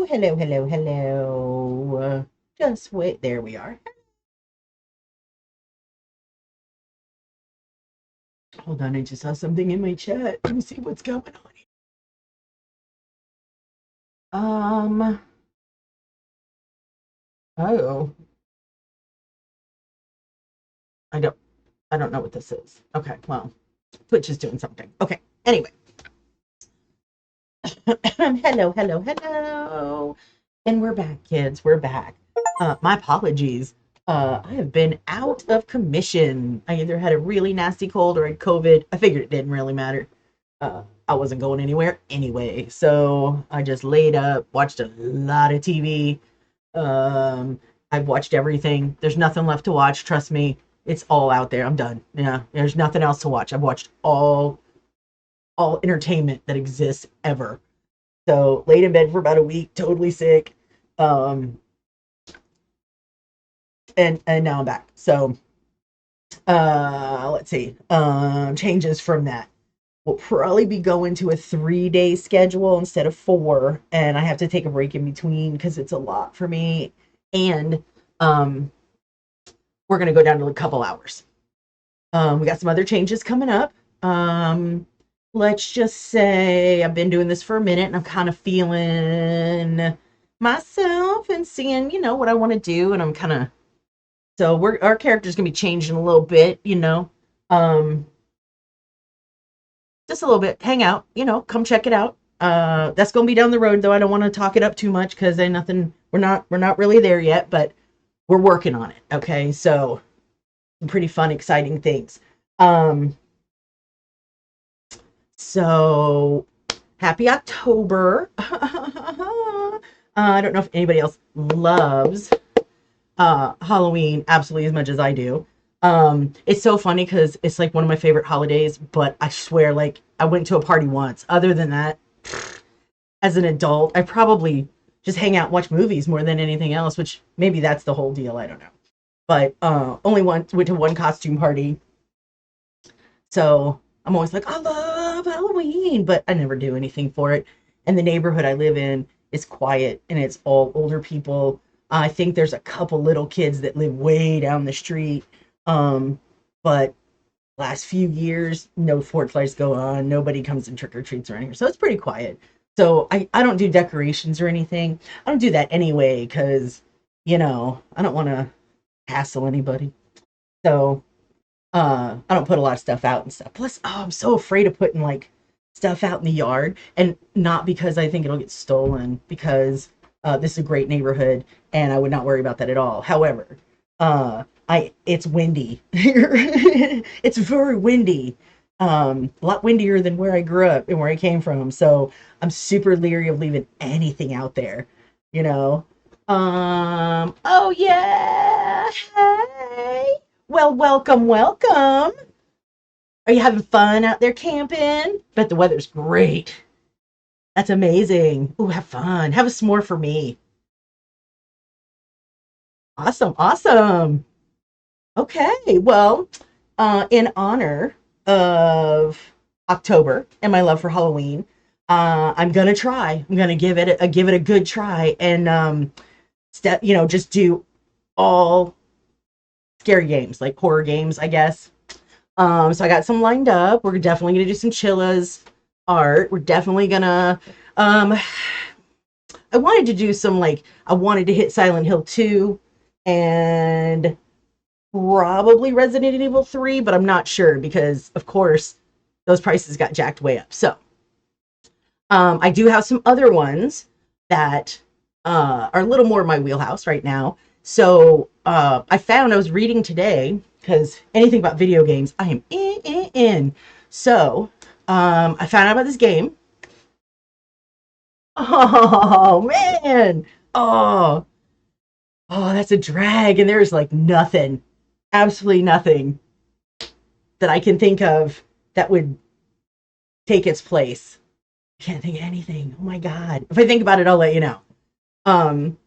hello, hello, hello. Just wait. There we are. Hold on, I just saw something in my chat. Let me see what's going on here. Um, oh, I don't, I don't know what this is. Okay, well, Twitch is doing something. Okay, anyway. Hello, hello, hello. And we're back, kids. We're back. My apologies. I have been out of commission. I either had a really nasty cold or had COVID. I figured it didn't really matter. I wasn't going anywhere anyway. So I just laid up, watched a lot of TV. I've watched everything. There's nothing left to watch. Trust me, it's all out there. I'm done. Yeah, there's nothing else to watch. I've watched all entertainment that exists ever. So laid in bed for about a week, totally sick. Um, and now I'm back. So let's see. Changes from that. We'll probably be going to a 3-day schedule instead of 4, and I have to take a break in between because it's a lot for me. And um, we're gonna go down to a couple hours. We got some other changes coming up. Let's just say I've been doing this for a minute, and I'm kind of feeling myself and seeing, what I want to do, and I'm kind of so our character's gonna be changing a little bit, um, just a little bit. Hang out, come check it out. That's gonna be down the road, though. I don't want to talk it up too much because ain't nothing. We're not really there yet, but we're working on it. Okay, so some pretty fun, exciting things. Um, so happy October. I don't know if anybody else loves Halloween absolutely as much as I do. It's so funny because it's like one of my favorite holidays, but I swear, like, I went to a party once. Other than that, as an adult, I probably just hang out and watch movies more than anything else, which maybe that's the whole deal. I don't know. But only went to one costume party. So I'm always like, I love Halloween, but I never do anything for it. And the neighborhood I live in is quiet and it's all older people. I think there's a couple little kids that live way down the street. But last few years, no Fourth of Lights go on. Nobody comes and trick or treats around here. So it's pretty quiet. So I don't do decorations or anything. I don't do that anyway because, I don't want to hassle anybody. So I don't put a lot of stuff out and stuff. Plus, I'm so afraid of putting like stuff out in the yard, and not because I think it'll get stolen, because this is a great neighborhood and I would not worry about that at all. However, I it's windy. It's very windy. A lot windier than where I grew up and where I came from. So I'm super leery of leaving anything out there, you know. Oh yeah. Hey. Well, welcome, welcome. Are you having fun out there camping? Bet the weather's great. That's amazing. Ooh, have fun. Have a s'more for me. Awesome, awesome. Okay, well, in honor of October and my love for Halloween, I'm gonna try. I'm gonna give it a good try, and just do all scary games, like horror games, I guess. So I got some lined up. We're definitely gonna do some Chilla's art. We're definitely gonna. Um, I wanted to do some, like, I wanted to hit Silent Hill 2 and probably Resident Evil 3, but I'm not sure because, of course, those prices got jacked way up. So I do have some other ones that are a little more in my wheelhouse right now. So I was reading today, because anything about video games, I am in. So I found out about this game. Oh man. Oh, oh, that's a drag, and there's like nothing, absolutely nothing that I can think of that would take its place. I can't think of anything. Oh my god. If I think about it, I'll let you know. Um,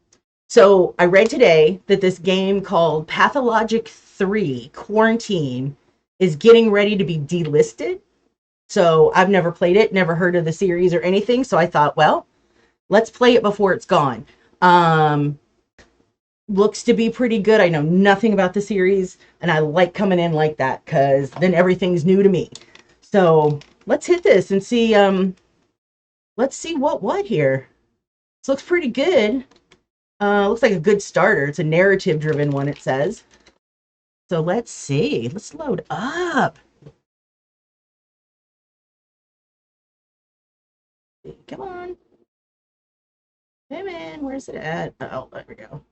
so I read today that this game called Pathologic 3 Quarantine is getting ready to be delisted. So I've never played it, never heard of the series or anything. So I thought, well, Let's play it before it's gone. Um, Looks to be pretty good. I know nothing about the series, and I like coming in like that because then everything's new to me. So let's hit this and see. Let's see what here. This looks pretty good. Looks like a good starter. It's a narrative-driven one, it says. So let's see. Let's load up. Come on. Hey, man, where's it at? Oh, there we go.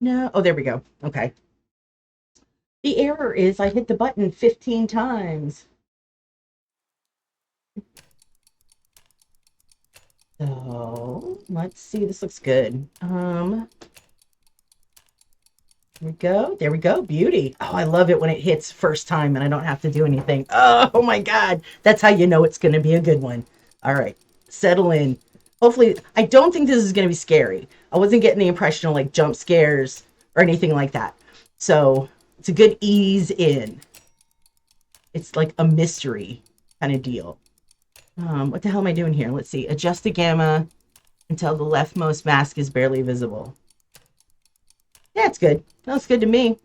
No. Oh, there we go. Okay. The error is I hit the button 15 times. So let's see. This looks good. There we go. There we go. Beauty. Oh, I love it when it hits first time and I don't have to do anything. Oh my God. That's how you know it's going to be a good one. All right. Settle in. Hopefully, I don't think this is going to be scary. I wasn't getting the impression of like jump scares or anything like that. So it's a good ease in. It's like a mystery kind of deal. What the hell am I doing here? Let's see. Adjust the gamma until the leftmost mask is barely visible. Yeah, it's good. That's good to me.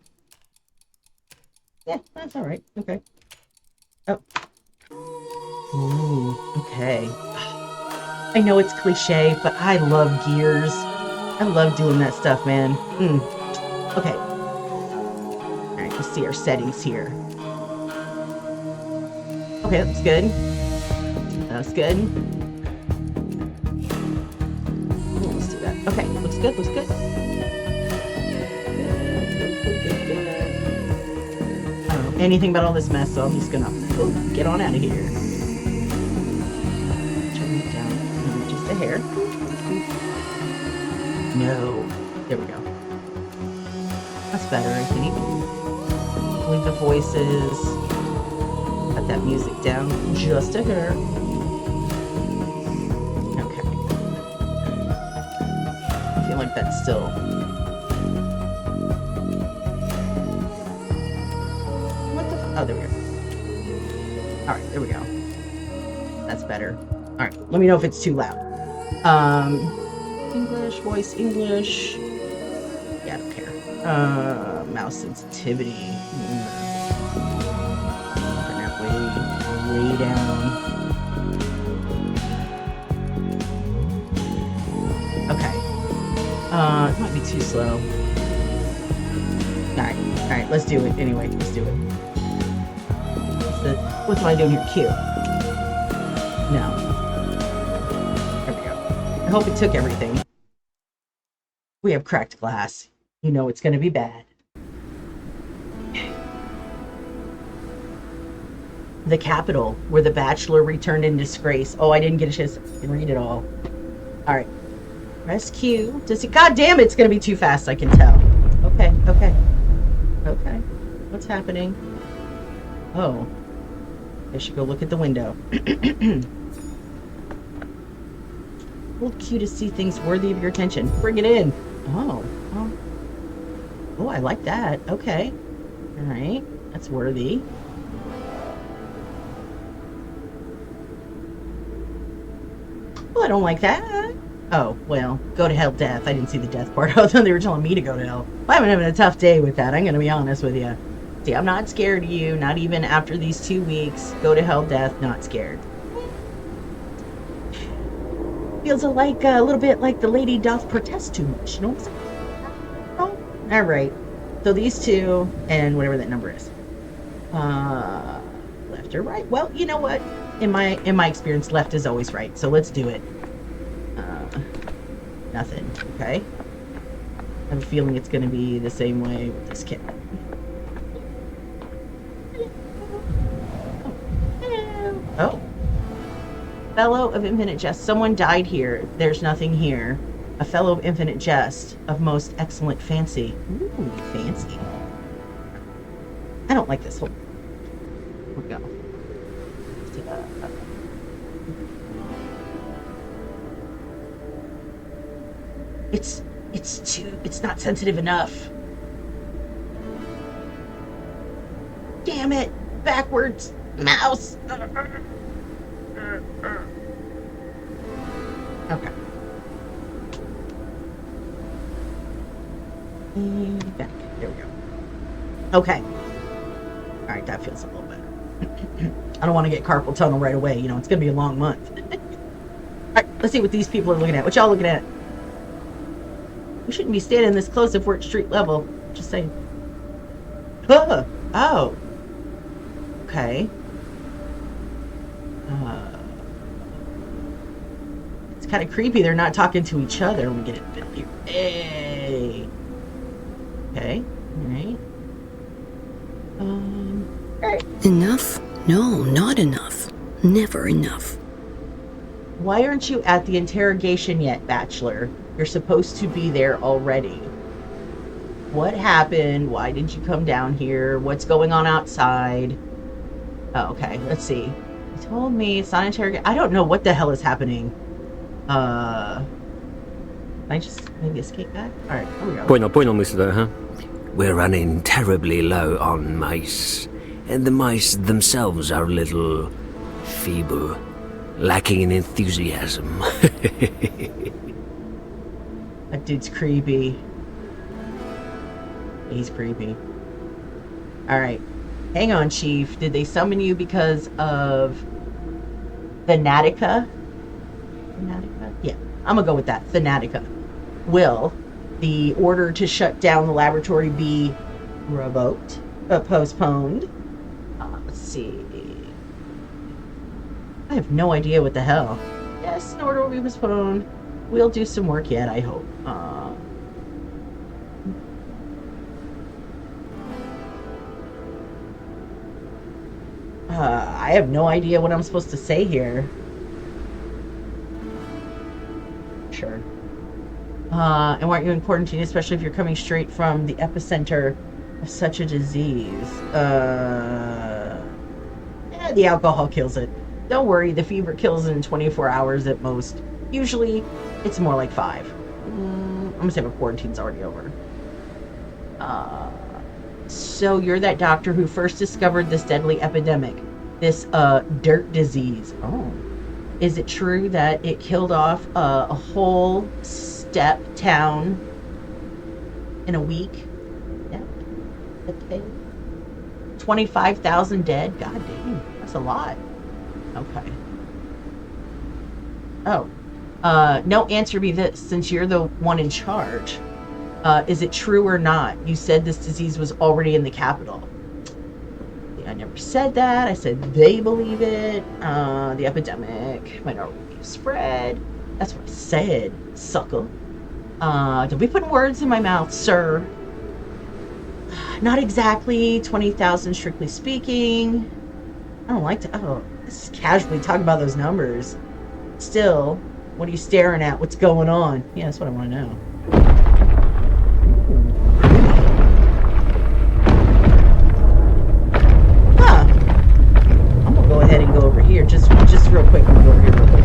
Yeah, that's all right. Okay. Oh. Ooh, okay. I know it's cliche, but I love gears. I love doing that stuff, man. Okay. All right, let's see our settings here. Okay, that's good. That's good. Ooh, let's do that. Okay, looks good, looks good. I don't know anything about all this mess, so I'm just gonna get on out of here. Turn it down just a hair. No. There we go. That's better, I think. Leave the voices. Cut that music down just a hair. Okay. I feel like that's still... What the... Oh, there we go. Alright, there we go. That's better. Alright, let me know if it's too loud. English, voice English. Yeah, I don't care. Mouse sensitivity. Turn that way down. Okay. It might be too slow. Alright, let's do it anyway. Let's do it. What am I doing here? Q. No. There we go. I hope it took everything. We have cracked glass. You know it's going to be bad. The Capitol, where the Bachelor returned in disgrace. Oh, I didn't get a chance to read it all. All right. Press Q. God damn it, it's going to be too fast, I can tell. Okay, okay. Okay. What's happening? Oh. I should go look at the window. Hold Q to see things worthy of your attention. Bring it in. Oh. Oh. Oh, I like that. Okay. All right. That's worthy. Well, I don't like that. Oh, well, go to hell, death. I didn't see the death part. I thought they were telling me to go to hell. I'm having a tough day with that. I'm going to be honest with you. See, I'm not scared of you. Not even after these 2 weeks. Go to hell, death. Not scared. Feels like a little bit like the lady doth protest too much. You know what I'm saying? Oh, all right. So these two and whatever that number is. Left or right? Well, you know what? In my experience, left is always right. So let's do it. Nothing. Okay. I have a feeling it's going to be the same way with this kid. Oh. Fellow of infinite jest. Someone died here. There's nothing here. A fellow of infinite jest. Of most excellent fancy. Ooh, fancy. I don't like this whole... Here we go. It's not sensitive enough. Damn it. Backwards. Mouse. And back. There we go. Okay. All right, that feels a little better. I don't want to get carpal tunnel right away. You know, it's going to be a long month. All right, let's see what these people are looking at. What y'all looking at? We shouldn't be standing this close if we're at street level. Just saying. Oh. Okay. It's kind of creepy. They're not talking to each other. Let me get it here. Hey. Okay. All right. All right. Enough? No, not enough. Never enough. Why aren't you at the interrogation yet, Bachelor? You're supposed to be there already. What happened? Why did you come down here? What's going on outside? Oh, okay. Let's see. He told me it's not interrogation. I don't know what the hell is happening. Can I just maybe escape that? Alright, here we go. Point on this though, huh? We're running terribly low on mice, and the mice themselves are a little feeble, lacking in enthusiasm. That dude's creepy. He's creepy. Alright. Hang on, Chief. Did they summon you because of Thanatica? Thanatica? Yeah. I'm gonna go with that. Thanatica. Will the order to shut down the laboratory be revoked? Postponed? Let's see. I have no idea what the hell. Yes, an order will be postponed. We'll do some work yet, I hope. I have no idea what I'm supposed to say here. Sure. And why aren't you in quarantine, especially if you're coming straight from the epicenter of such a disease? The alcohol kills it. Don't worry, the fever kills in 24 hours at most. Usually, it's more like 5. I'm gonna say my quarantine's already over. So you're that doctor who first discovered this deadly epidemic, this dirt disease. Oh. Is it true that it killed off a whole step town in a week? Yeah. Okay. 25,000 dead? God damn, that's a lot. Okay. Oh. No, answer me this, since you're the one in charge. Is it true or not? You said this disease was already in the capital. I never said that. I said they believe it. The epidemic might already be spread. That's what I said, sucker. Don't be putting words in my mouth, sir. Not exactly 20,000 strictly speaking. I don't like to, just casually talk about those numbers. Still, what are you staring at? What's going on? Yeah, that's what I want to know. I'm gonna go ahead and go over here. Just real quick. I'm gonna go over here real quick.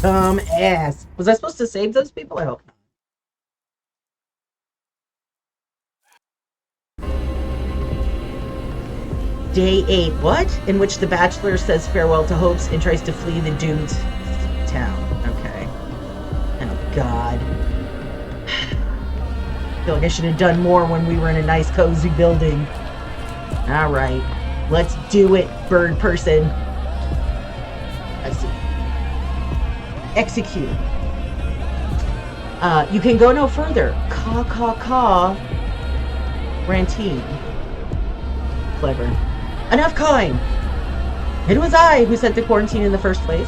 Dumb ass. Was I supposed to save those people? I hope not. Day 8. What? In which the Bachelor says farewell to hopes and tries to flee the doomed town. Okay. Oh, God. I feel like I should have done more when we were in a nice, cozy building. Alright. Let's do it, bird person. Let's see. Execute. You can go no further. Caw. Rantine. Clever. Enough cawing! It was I who set the quarantine in the first place.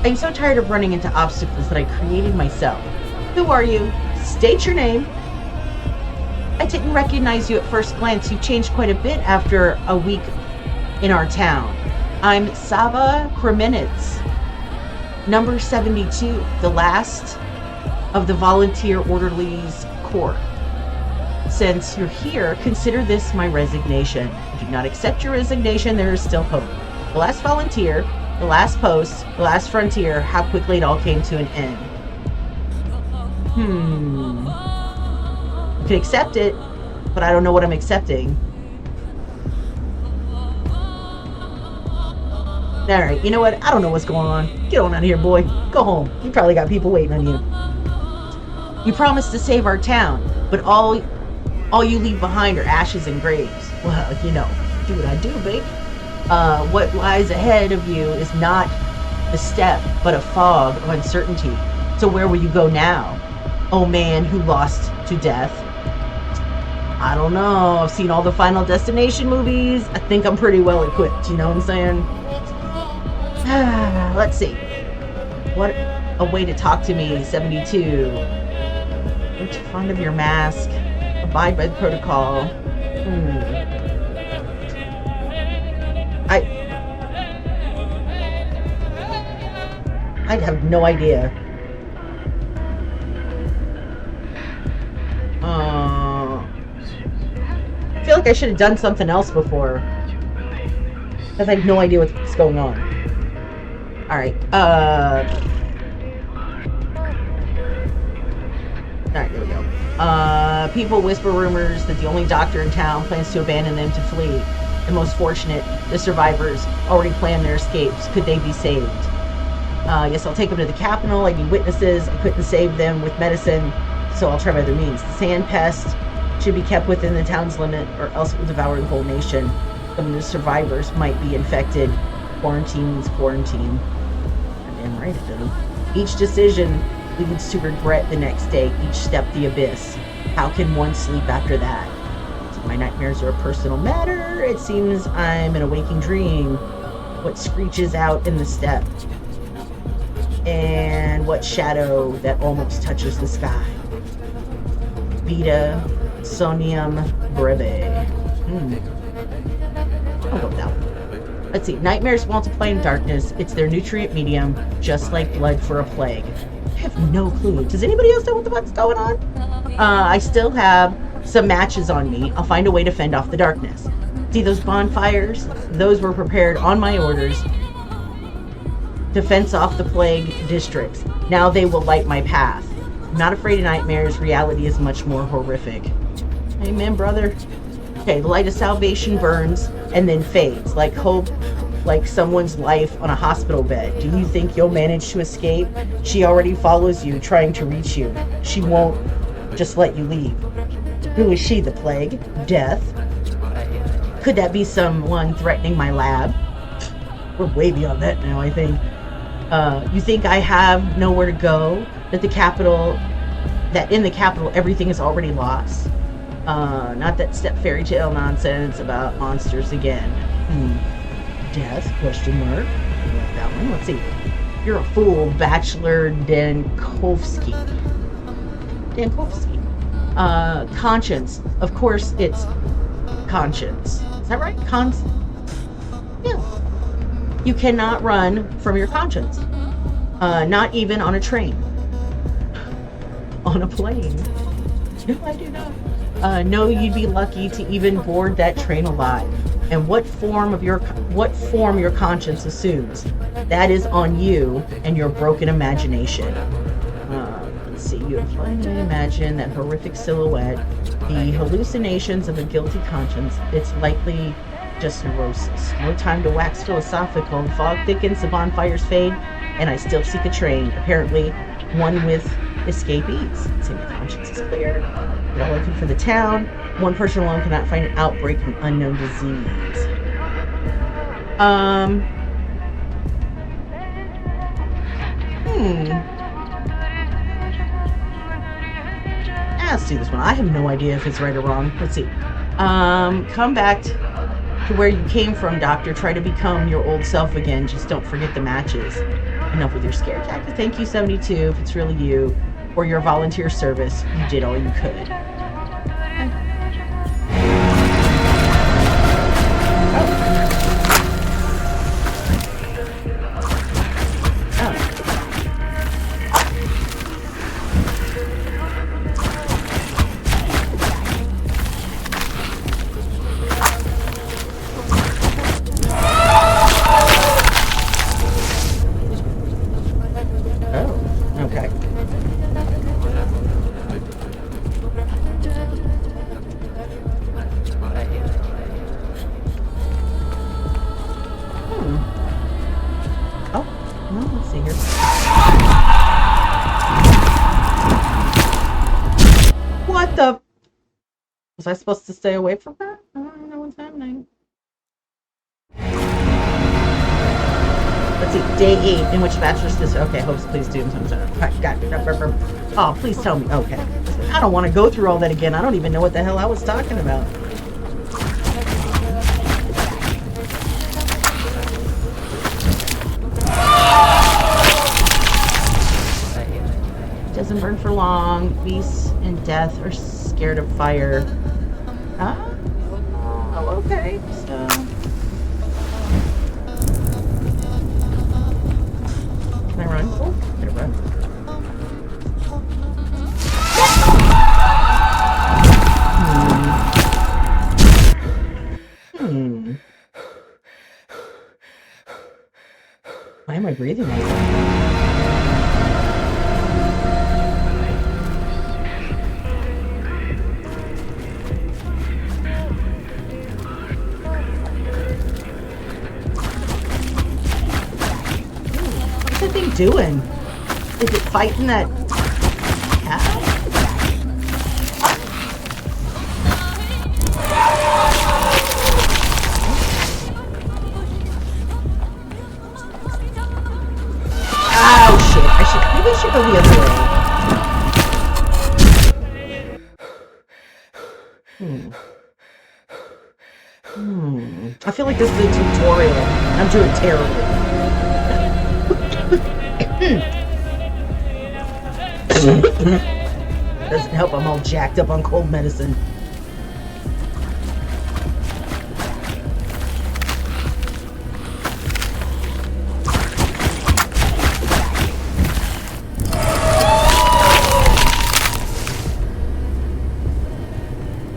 I'm so tired of running into obstacles that I created myself. Who are you? State your name. I didn't recognize you at first glance. You've changed quite a bit after a week in our town. I'm Sava Kremenitz, number 72, the last of the volunteer orderlies corps. Since you're here, consider this my resignation. If you do not accept your resignation, there is still hope. The last volunteer, the last post, the last frontier, how quickly it all came to an end. You can accept it, but I don't know what I'm accepting. Alright, you know what? I don't know what's going on. Get on out of here, boy. Go home. You probably got people waiting on you. You promised to save our town, but all you leave behind are ashes and graves. Well, do what I do, babe. What lies ahead of you is not a step, but a fog of uncertainty. So where will you go now, oh man who lost to death? I don't know. I've seen all the Final Destination movies. I think I'm pretty well equipped, you know what I'm saying? Let's see. What a way to talk to me, 72. You're too fond of your mask. Abide by the protocol. I have no idea. I feel like I should have done something else before, because I have no idea what's going on. Alright, alright, there we go. People whisper rumors that the only doctor in town plans to abandon them to flee. The most fortunate, the survivors, already planned their escapes. Could they be saved? Yes, I'll take them to the capital. I need witnesses. I couldn't save them with medicine, so I'll try by other means. The sand pest should be kept within the town's limit, or else it will devour the whole nation. Some of the survivors might be infected. Quarantine means quarantine. Damn right it does. Each decision leads to regret the next day. Each step the abyss. How can one sleep after that? So my nightmares are a personal matter. It seems I'm in a waking dream. What screeches out in the steppe? And what shadow that almost touches the sky? Vita Sonium Breve. I'll go with that one. Let's see. Nightmares multiply in darkness. It's their nutrient medium, just like blood for a plague. I have no clue. Does anybody else know what the fuck's going on? I still have some matches on me. I'll find a way to fend off the darkness. See those bonfires? Those were prepared on my orders to fence off the plague districts. Now they will light my path. I'm not afraid of nightmares. Reality is much more horrific. Amen, brother. Okay, the light of salvation burns and then fades, like hope, like someone's life on a hospital bed. Do you think you'll manage to escape? She already follows you, trying to reach you. She won't just let you leave. Who is she, the plague? Death? Could that be someone threatening my lab? We're way beyond that now, I think. You think I have nowhere to go? That in the capital everything is already lost? Not that step fairy tale nonsense about monsters again. Death? Question mark. I like that one. Let's see. You're a fool, Bachelor Dankovsky. Conscience. Of course it's conscience. Is that right? Yeah. You cannot run from your conscience. Not even on a train. On a plane. No, I do not. No, you'd be lucky to even board that train alive. And what form your conscience assumes, that is on you and your broken imagination. Let's see, you imagine that horrific silhouette, the hallucinations of a guilty conscience. It's likely just neurosis. No time to wax philosophical. The fog thickens, the bonfires fade, and I still seek a train. Apparently, one with escapees. See, my conscience is clear. They're all looking for the town. One person alone cannot find an outbreak of unknown disease. Let's do this one. I have no idea if it's right or wrong. Let's see. Come back to where you came from, Doctor. Try to become your old self again. Just don't forget the matches. Enough with your scare tactic. Thank you, 72, if it's really you, or your volunteer service. You did all you could. Well, let's see here. What the? Was I supposed to stay away from her? I don't know what's happening. Let's see. Day 8 in which bachelor's this. Okay, hopes, please do. Got it. Oh, please tell me. Okay. I don't want to go through all that again. I don't even know what the hell I was talking about. Doesn't burn for long. Beasts and death are scared of fire. Oh, okay. So. Can I run? Oh, can I run? Why am I breathing like that? What's that thing doing? Is it fighting that cow? Oh shit! Maybe I should go the other way. I feel like this is a tutorial. I'm doing terrible. Doesn't help, I'm all jacked up on cold medicine.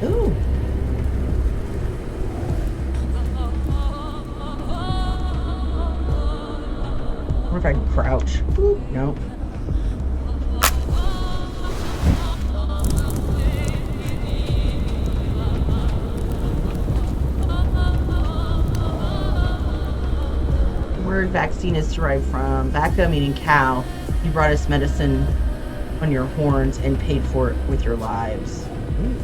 Ooh. I wonder if I can crouch. Ooh, no. Vaccine is derived from Baka, meaning cow. You brought us medicine on your horns and paid for it with your lives. Ooh.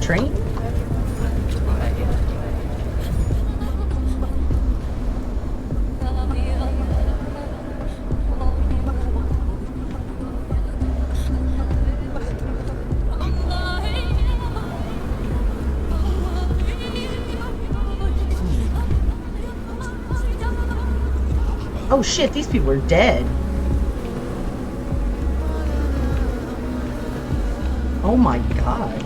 Train? Oh shit, these people are dead. Oh my god.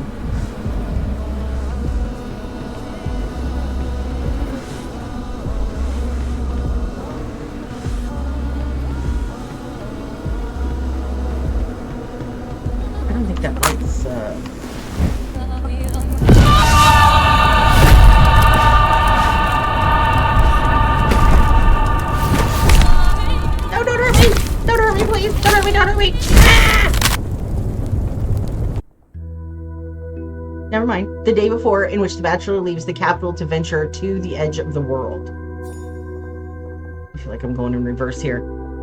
Never mind. The day before, in which the Bachelor leaves the capital to venture to the edge of the world. I feel like I'm going in reverse here.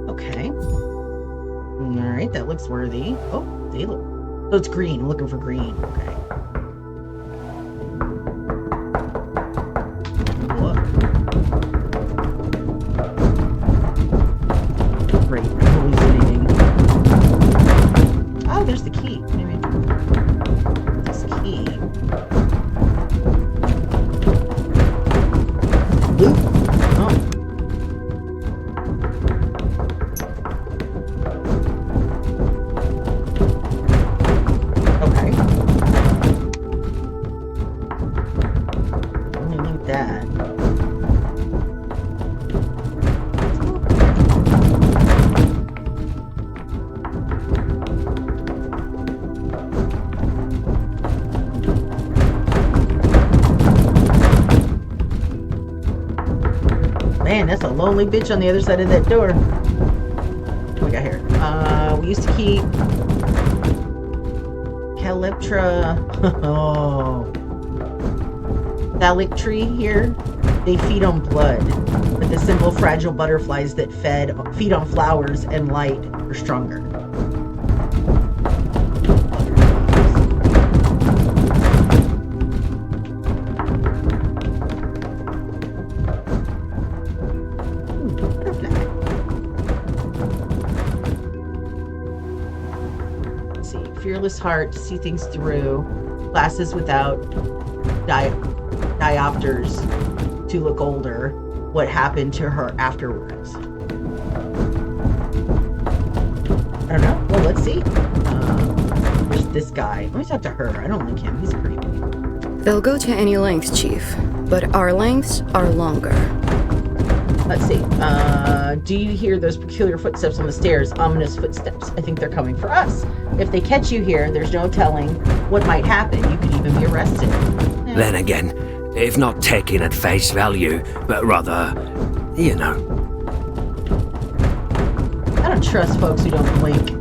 Okay. Alright, that looks worthy. Oh, they look... Oh, it's green. I'm looking for green. Okay. Look. Great. I'm hallucinating. Oh, there's the key. Maybe this key. Loop. Oh. Okay. Only need that. Man, that's a lonely bitch on the other side of that door. What we got here? We used to keep Calyptra. Oh. Thallic tree here. They feed on blood. But the simple fragile butterflies that feed on flowers and light are stronger. Fearless heart to see things through, glasses without diopters to look older, what happened to her afterwards. I don't know. Well, let's see. There's this guy. Let me talk to her. I don't like him. He's creepy. They'll go to any length, Chief, but our lengths are longer. Let's see. Do you hear those peculiar footsteps on the stairs? Ominous footsteps. I think they're coming for us. If they catch you here, there's no telling what might happen. You could even be arrested. Yeah. Then again, if not taken at face value, but rather, you know. I don't trust folks who don't blink.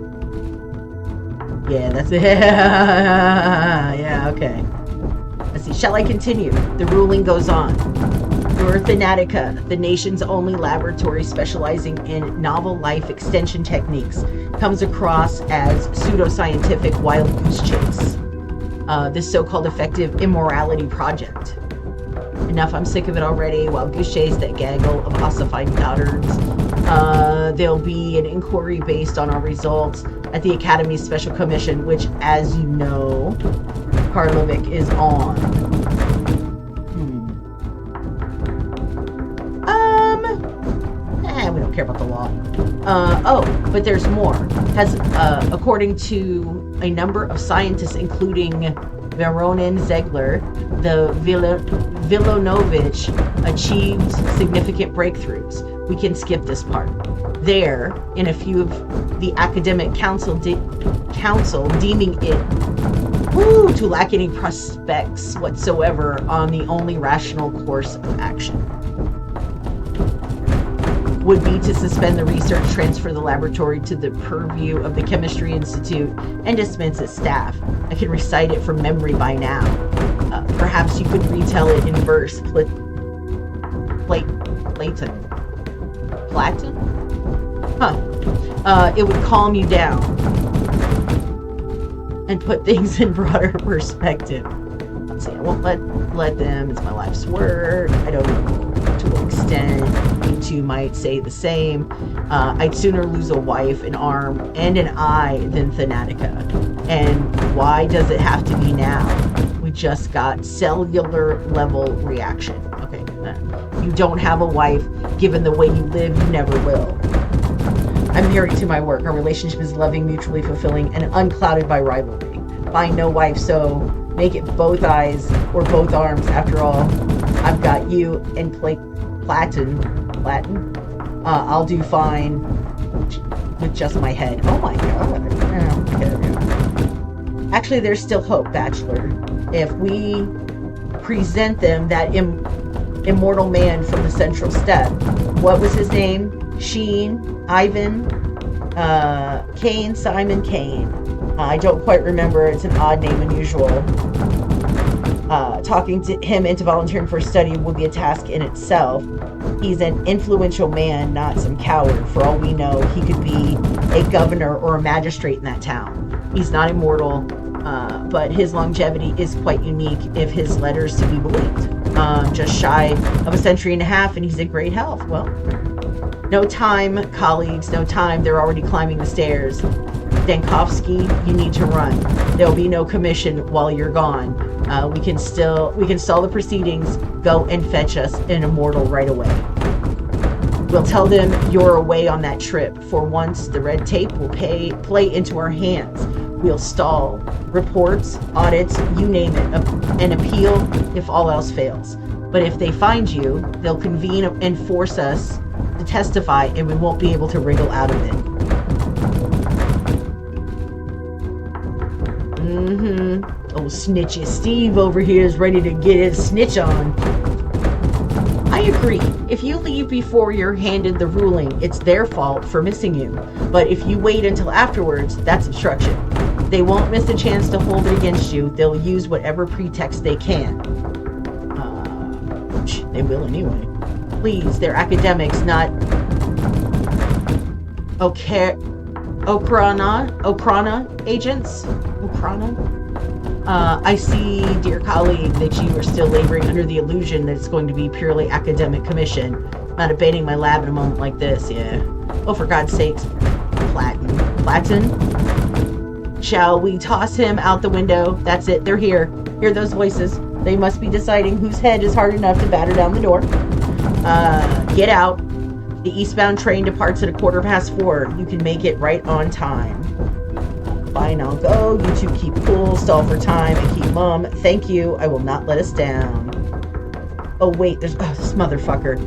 Yeah, that's it. Yeah, okay. Let's see. Shall I continue? The ruling goes on. Thanatica, the nation's only laboratory specializing in novel life extension techniques, comes across as pseudoscientific wild goose chase. This so-called effective immorality project. Enough, I'm sick of it already. Wild goose chase, that gaggle of ossified dotards. There'll be an inquiry based on our results at the Academy's Special Commission, which, as you know, Pathologic is on. We don't care about the law. Oh, but there's more. According to a number of scientists, including Veronin Zegler, the Vilonovich achieved significant breakthroughs. We can skip this part. There, in a few of the academic council deeming it to lack any prospects whatsoever on the only rational course of action would be to suspend the research, transfer the laboratory to the purview of the Chemistry Institute, and dismiss its staff. I can recite it from memory by now. Perhaps you could retell it in verse. Platon? Huh. It would calm you down and put things in broader perspective. Let's see, I won't let them. It's my life's work. I don't know to what extent you two might say the same. I'd sooner lose a wife, an arm, and an eye than Thanatica. And why does it have to be now? We just got cellular level reaction. Okay, you don't have a wife. Given the way you live, you never will. I'm married to my work. Our relationship is loving, mutually fulfilling, and unclouded by rivalry. Find no wife, so make it both eyes or both arms. After all, I've got you and Platin. I'll do fine with just my head. Oh my god. Actually, there's still hope, Bachelor. If we present them that immortal man from the central step. What was his name? Sheen, Ivan, Kane, Simon Kane. I don't quite remember. It's an odd name, unusual. Talking to him into volunteering for a study would be a task in itself. He's an influential man, not some coward. For all we know, he could be a governor or a magistrate in that town. He's not immortal, but his longevity is quite unique if his letters to be believed. Just shy of a century and a half, and he's in great health. Well, no time, colleagues, no time. They're already climbing the stairs. Dankovsky, you need to run. There'll be no commission while you're gone. We can stall the proceedings. Go and fetch us an immortal right away. We'll tell them you're away on that trip. For once, the red tape will play into our hands. We'll stall reports, audits, you name it, an appeal if all else fails. But if they find you, they'll convene and force us to testify, and we won't be able to wriggle out of it. Oh, snitchy Steve over here is ready to get his snitch on. I agree. If you leave before you're handed the ruling, it's their fault for missing you. But if you wait until afterwards, that's obstruction. They won't miss a chance to hold it against you. They'll use whatever pretext they can. They will anyway. Please, they're academics, not Okrana agents. I see, dear colleague, that you are still laboring under the illusion that it's going to be purely academic commission. Not abating my lab in a moment like this, yeah. Oh, for God's sakes, Platon? Shall we toss him out the window? That's it, they're here. Hear those voices. They must be deciding whose head is hard enough to batter down the door. Get out. The eastbound train departs at 4:15. You can make it right on time. Fine, I'll go. You two keep cool, stall for time, and keep mum. Thank you. I will not let us down. Oh, wait. There's this motherfucker.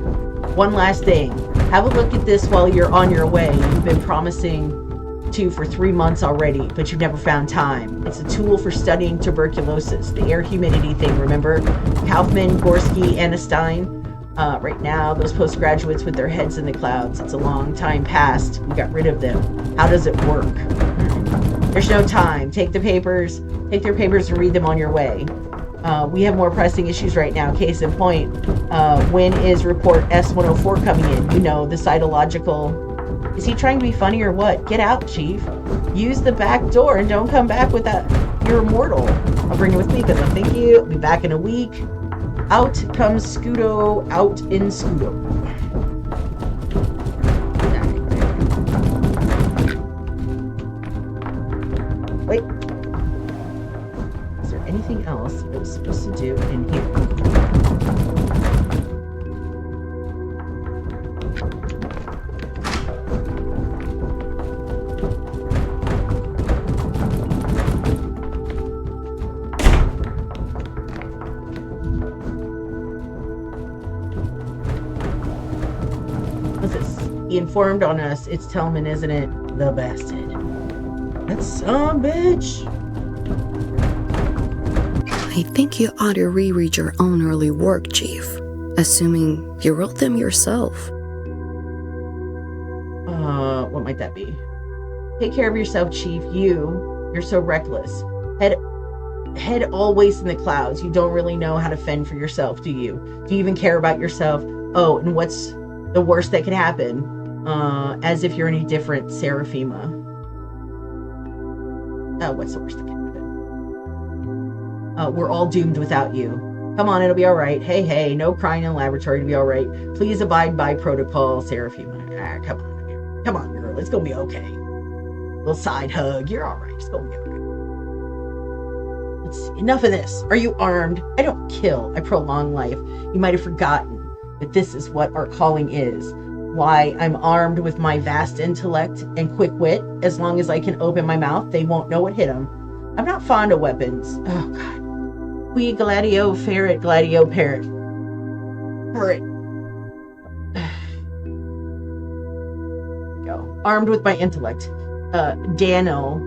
One last thing. Have a look at this while you're on your way. You've been promising to for 3 months already, but you've never found time. It's a tool for studying tuberculosis. The air humidity thing, remember? Kaufman, Gorski, Anestein. Right now, those postgraduates with their heads in the clouds. It's a long time past. We got rid of them. How does it work? There's no time. Take their papers and read them on your way. We have more pressing issues right now. Case in point, when is report S-104 coming in? You know, the cytological... Is he trying to be funny or what? Get out, Chief. Use the back door and don't come back with that. You're immortal. I'll bring it with me because I thank you. I'll be back in a week. Out comes Scudo. Out in Scudo. Wait. Is there anything else I was supposed to do in here? What's this? He informed on us. It's Tillman, isn't it? The bastard. That's some bitch. I think you ought to reread your own early work, Chief. Assuming you wrote them yourself. What might that be? Take care of yourself, Chief. You're so reckless. Head always in the clouds. You don't really know how to fend for yourself, do you? Do you even care about yourself? Oh, and what's the worst that could happen? As if you're any different, Seraphima. Oh, what's the worst that can happen? We're all doomed without you. Come on, it'll be all right. Hey, no crying in the laboratory to be all right. Please abide by protocol, Seraphima. Come on, girl. It's gonna be okay. Little side hug. You're all right. It's gonna be okay. Let's see. Enough of this. Are you armed? I don't kill. I prolong life. You might have forgotten that this is what our calling is. Why I'm armed with my vast intellect and quick wit. As long as I can open my mouth, they won't know what hit them. I'm not fond of weapons. Oh, God. Qui gladio ferret gladio parrot. Parrot. Go. Armed with my intellect. Daniel.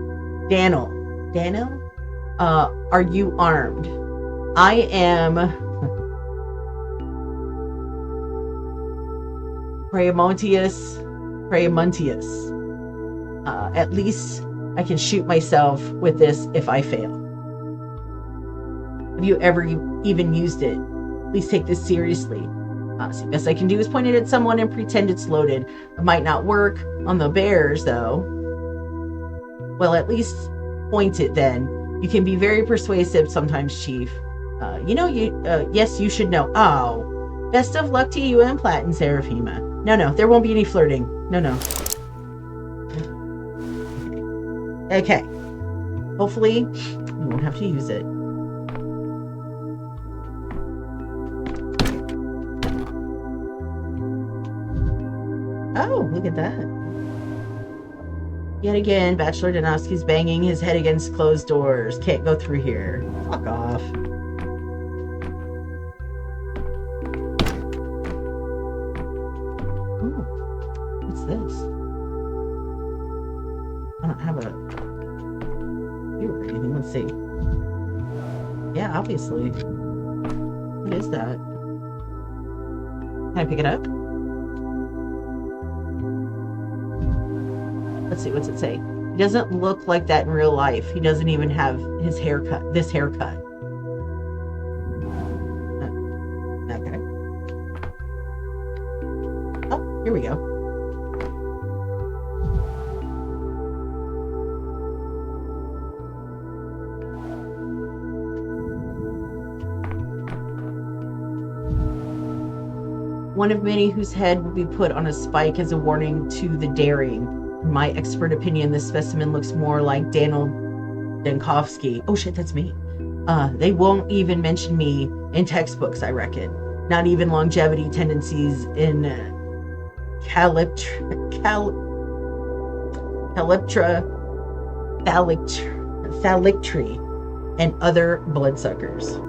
Are you armed? I am... Praemontius. At least I can shoot myself with this if I fail. Have you ever even used it? Please take this seriously. The best I can do is point it at someone and pretend it's loaded. It might not work on the bears, though. Well, at least point it then. You can be very persuasive sometimes, Chief. Yes, you should know. Oh, best of luck to you and Platt and Seraphima. No, there won't be any flirting. No. Okay. Hopefully, you won't have to use it. Oh, look at that. Yet again, Bachelor Donofsky's banging his head against closed doors. Can't go through here. Fuck off. Ooh, what's this? I don't have a view or anything. Let's see. Yeah, obviously. What is that? Can I pick it up? Let's see, what's it say? He doesn't look like that in real life. He doesn't even have his haircut, this haircut. Okay. Oh, here we go. One of many whose head will be put on a spike as a warning to the daring. In my expert opinion, this specimen looks more like Daniel Dankovsky. Oh shit, that's me. They won't even mention me in textbooks, I reckon. Not even longevity tendencies in thalictry, and other bloodsuckers.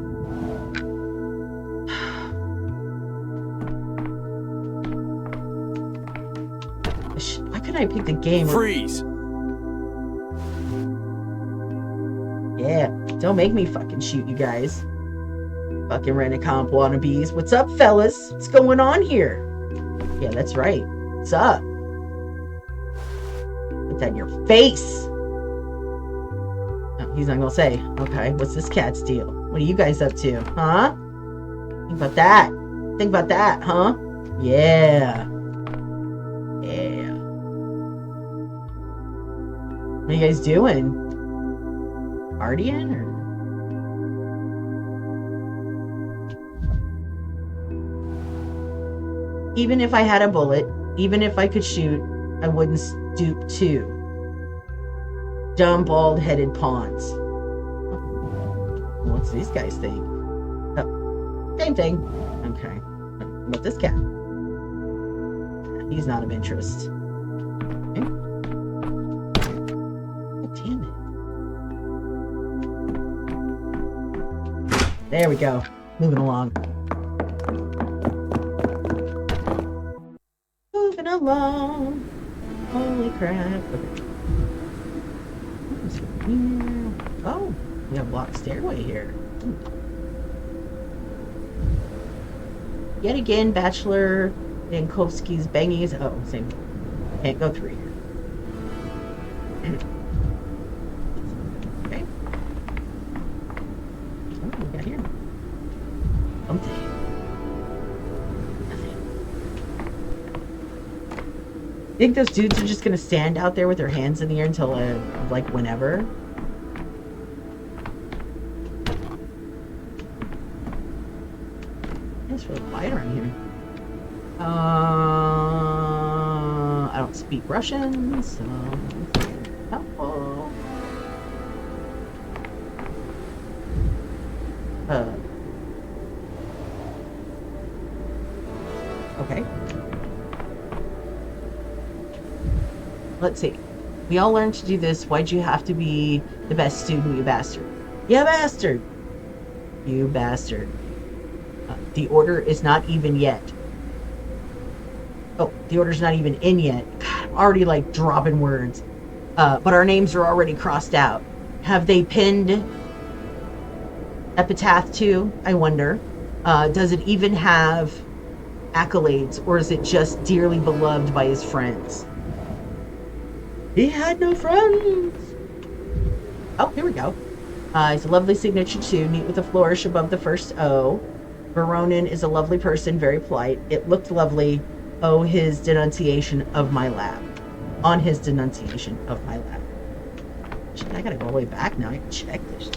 Why couldn't I pick the game? Freeze! Yeah, don't make me fucking shoot you guys. Fucking rent-a-comp wannabes. What's up, fellas? What's going on here? Yeah, that's right. What's up? Put that in your face! Oh, he's not gonna say. Okay, what's this cat's deal? What are you guys up to, huh? Think about that. Think about that, huh? Yeah. Yeah. What are you guys doing? Partying or? Even if I had a bullet, even if I could shoot, I wouldn't stoop to dumb, bald-headed pawns. What's these guys think? Oh, same thing. Okay. What about this cat? He's not of interest. Okay. Oh, damn it. There we go. Moving along. Moving along. Holy crap. Okay. Oh, we have a blocked stairway here. Yet again, Bachelor Dankovsky's banging his... Oh, same. Can't go through here. Okay. What do we got here? Something. Nothing. You think those dudes are just gonna stand out there with their hands in the air until, like, whenever? It's really quiet around here. I don't speak Russian, so helpful. Okay. Let's see. We all learned to do this. Why'd you have to be the best student, you bastard? You bastard! You bastard. The order is not even yet. Oh, the order's not even in yet. God, I'm already like dropping words. But our names are already crossed out. Have they pinned Epitaph too? I wonder. Does it even have accolades, or is it just dearly beloved by his friends? He had no friends. Oh, here we go. It's a lovely signature too, neat with a flourish above the first O. Veronin is a lovely person, very polite. It looked lovely. Oh, his denunciation of my lab. On his denunciation of my lab. Shit, I gotta go all the way back now. I can check this.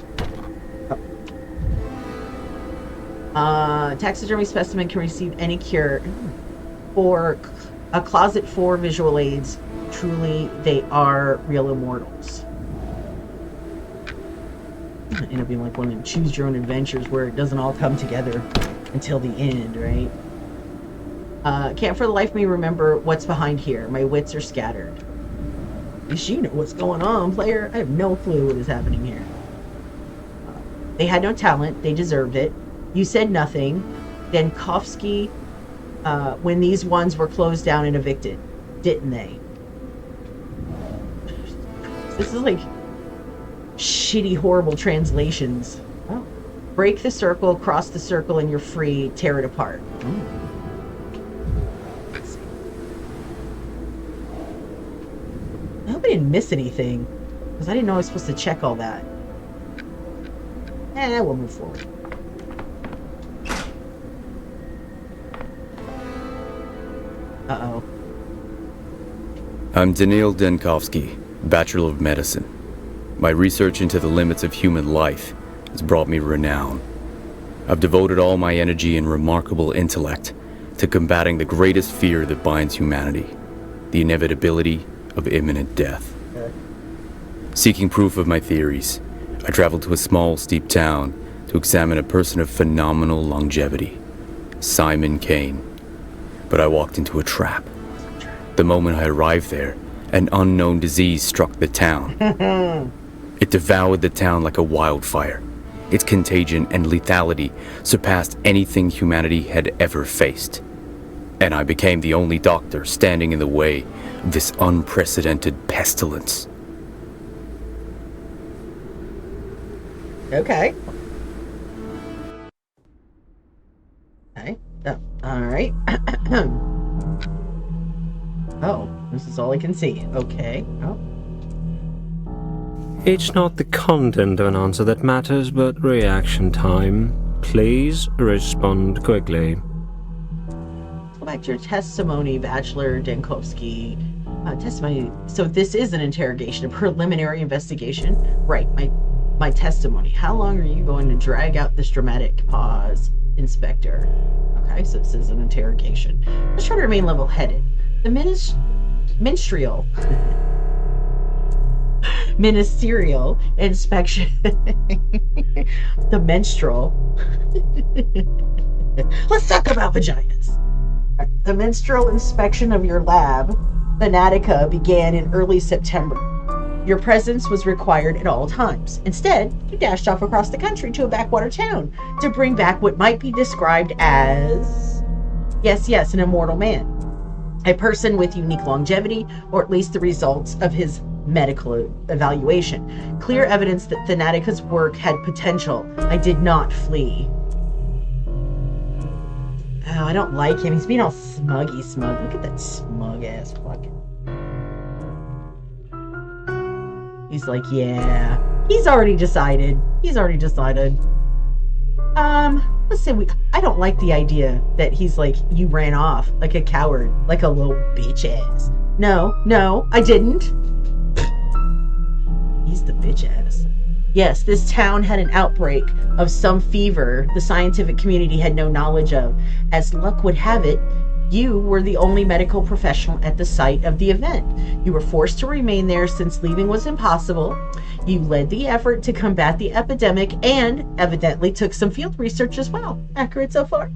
Taxidermy specimen can receive any cure for a closet for visual aids. Truly, they are real immortals. End up being like one of them choose your own adventures where it doesn't all come together until the end, right? Can't for the life of me remember what's behind here. My wits are scattered. At least you know what's going on, player. I have no clue what is happening here. They had no talent. They deserved it. You said nothing. Denkovsky, when these ones were closed down and evicted, didn't they? This is like shitty, horrible translations. Oh. Break the circle, cross the circle, and you're free. Tear it apart. Let's see. I hope I didn't miss anything, because I didn't know I was supposed to check all that. We'll move forward. Uh-oh. I'm Daniil Denkovsky, Bachelor of Medicine. My research into the limits of human life has brought me renown. I've devoted all my energy and remarkable intellect to combating the greatest fear that binds humanity, the inevitability of imminent death. Seeking proof of my theories, I traveled to a small, steep town to examine a person of phenomenal longevity, Simon Kane. But I walked into a trap. The moment I arrived there, an unknown disease struck the town. It devoured the town like a wildfire. Its contagion and lethality surpassed anything humanity had ever faced. And I became the only doctor standing in the way of this unprecedented pestilence. Okay. Okay. Oh, all right. Oh, this is all I can see. Okay. Oh. It's not the content of an answer that matters, but reaction time. Please respond quickly. Go back to your testimony, Bachelor Denkovsky. Testimony. So this is an interrogation, a preliminary investigation. Right, my testimony. How long are you going to drag out this dramatic pause, Inspector? Okay, so this is an interrogation. Let's try to remain level-headed. The ministerial inspection. The menstrual. Let's talk about vaginas. The menstrual inspection of your lab, Thanatica, began in early September. Your presence was required at all times. Instead, you dashed off across the country to a backwater town to bring back what might be described as, yes, an immortal man. A person with unique longevity, or at least the results of his medical evaluation. Clear evidence that Thanatica's work had potential. I did not flee. Oh, I don't like him. He's being all smuggy smug. Look at that smug ass fucking. He's like, yeah. He's already decided. Let's say I don't like the idea that he's like, you ran off like a coward, like a little bitch ass. No, I didn't. He's the bitch ass. Yes, this town had an outbreak of some fever the scientific community had no knowledge of. As luck would have it, you were the only medical professional at the site of the event. You were forced to remain there since leaving was impossible. You led the effort to combat the epidemic and evidently took some field research as well. Accurate so far?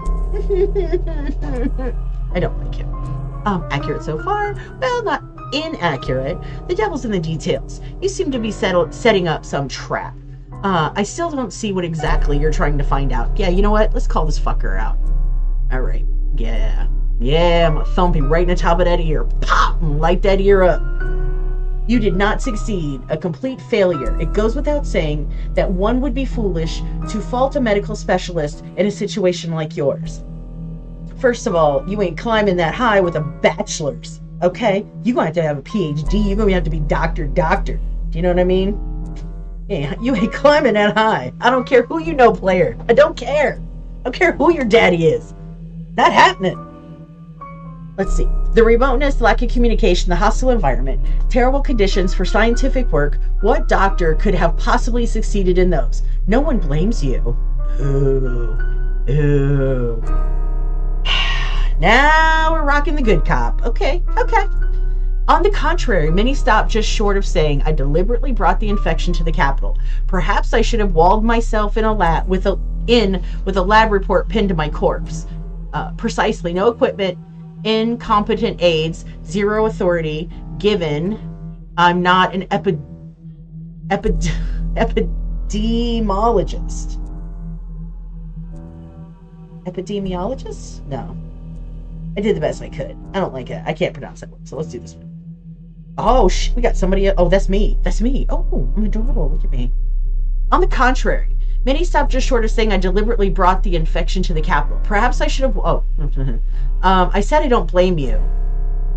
I don't like him. Accurate so far? Well, not inaccurate. The devil's in the details. You seem to be setting up some trap. I still don't see what exactly you're trying to find out. Yeah, you know what? Let's call this fucker out. All right. Yeah, I'm gonna thump him right in the top of that ear. Pop! And light that ear up. You did not succeed. A complete failure. It goes without saying that one would be foolish to fault a medical specialist in a situation like yours. First of all, you ain't climbing that high with a bachelor's, okay? You're going to have a PhD. You're going to have to be doctor. Do you know what I mean? Yeah, you ain't climbing that high. I don't care who you know, player. I don't care. I don't care who your daddy is. Not happening. Let's see. The remoteness, lack of communication, the hostile environment, terrible conditions for scientific work. What doctor could have possibly succeeded in those? No one blames you. Ooh. Now we're rocking the good cop. Okay. On the contrary, many stopped just short of saying, I deliberately brought the infection to the capital. Perhaps I should have walled myself in with a lab report pinned to my corpse. Precisely, no equipment, incompetent aides, zero authority given. I'm not an epidemiologist. Epidemiologist? No. I did the best I could. I don't like it. I can't pronounce that word, so let's do this one. Oh, we got somebody. Oh, that's me. Oh, I'm adorable. Look at me. On the contrary, many stopped just short of saying I deliberately brought the infection to the capital. Perhaps I should have. I said I don't blame you.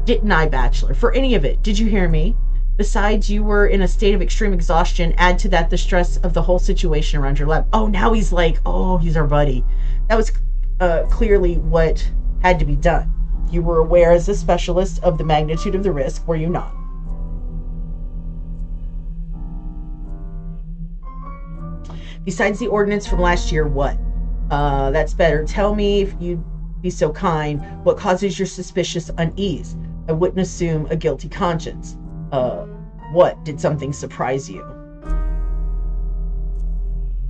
Didn't I, Bachelor? For any of it. Did you hear me? Besides, you were in a state of extreme exhaustion. Add to that the stress of the whole situation around your lab. Oh, now he's like, oh, he's our buddy. That was clearly what had to be done. You were aware as a specialist of the magnitude of the risk, were you not? Besides the ordinance from last year, what? That's better. Tell me, if you'd be so kind, what causes your suspicious unease? I wouldn't assume a guilty conscience. What? Did something surprise you?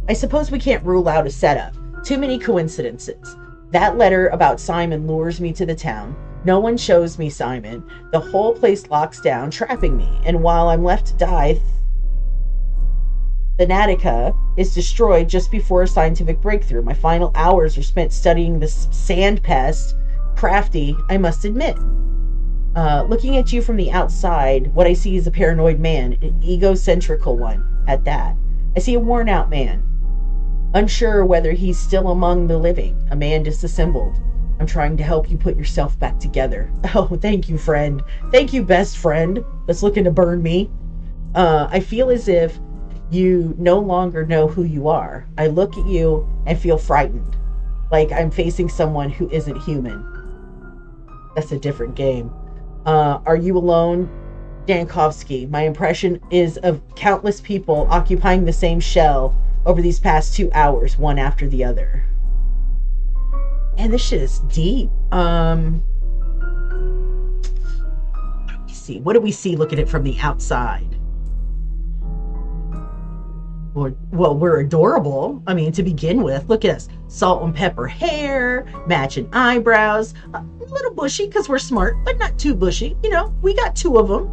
I suppose we can't rule out a setup. Too many coincidences. That letter about Simon lures me to the town. No one shows me Simon. The whole place locks down, trapping me. And while I'm left to die, Thanatica is destroyed just before a scientific breakthrough. My final hours are spent studying this sand pest. Crafty, I must admit. Looking at you from the outside, what I see is a paranoid man, an egocentrical one, at that. I see a worn-out man, unsure whether he's still among the living, a man disassembled. I'm trying to help you put yourself back together. Oh, thank you, friend. Thank you, best friend that's looking to burn me. I feel as if you no longer know who you are. I look at you and feel frightened, like I'm facing someone who isn't human. That's a different game. Are you alone, Dankovsky? My impression is of countless people occupying the same shell over these past 2 hours, one after the other. And this shit is deep. What do we see looking at it from the outside? Well, we're adorable. I mean, to begin with, look at us. Salt and pepper hair, matching eyebrows. A little bushy because we're smart, but not too bushy. You know, we got 2 of them.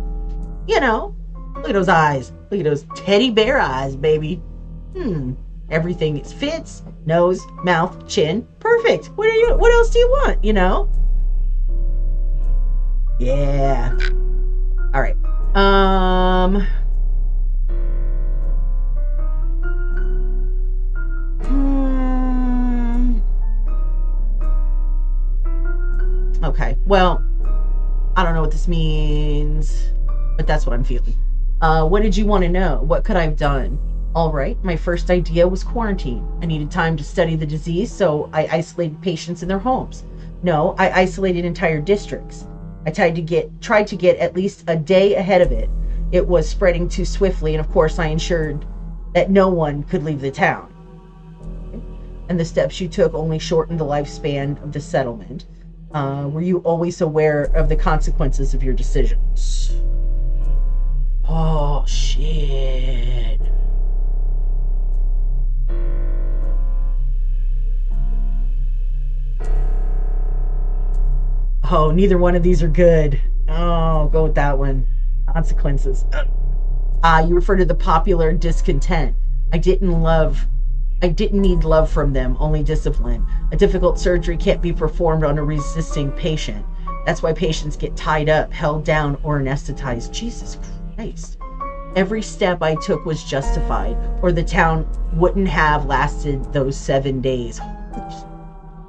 You know, look at those eyes. Look at those teddy bear eyes, baby. Everything fits. Nose, mouth, chin. Perfect. What else do you want, you know? Yeah. All right. Okay. Well, I don't know what this means, but that's what I'm feeling. What did you want to know? What could I have done? All right, my first idea was quarantine. I needed time to study the disease, so I isolated patients in their homes. No, I isolated entire districts. I tried to get at least a day ahead of it. It was spreading too swiftly, and of course I ensured that no one could leave the town. And the steps you took only shortened the lifespan of the settlement. Were you always aware of the consequences of your decisions? Oh, shit. Oh, neither one of these are good. Oh, go with that one. Consequences. You refer to the popular discontent. I didn't need love from them, only discipline. A difficult surgery can't be performed on a resisting patient. That's why patients get tied up, held down, or anesthetized. Jesus Christ. Every step I took was justified, or the town wouldn't have lasted those 7 days.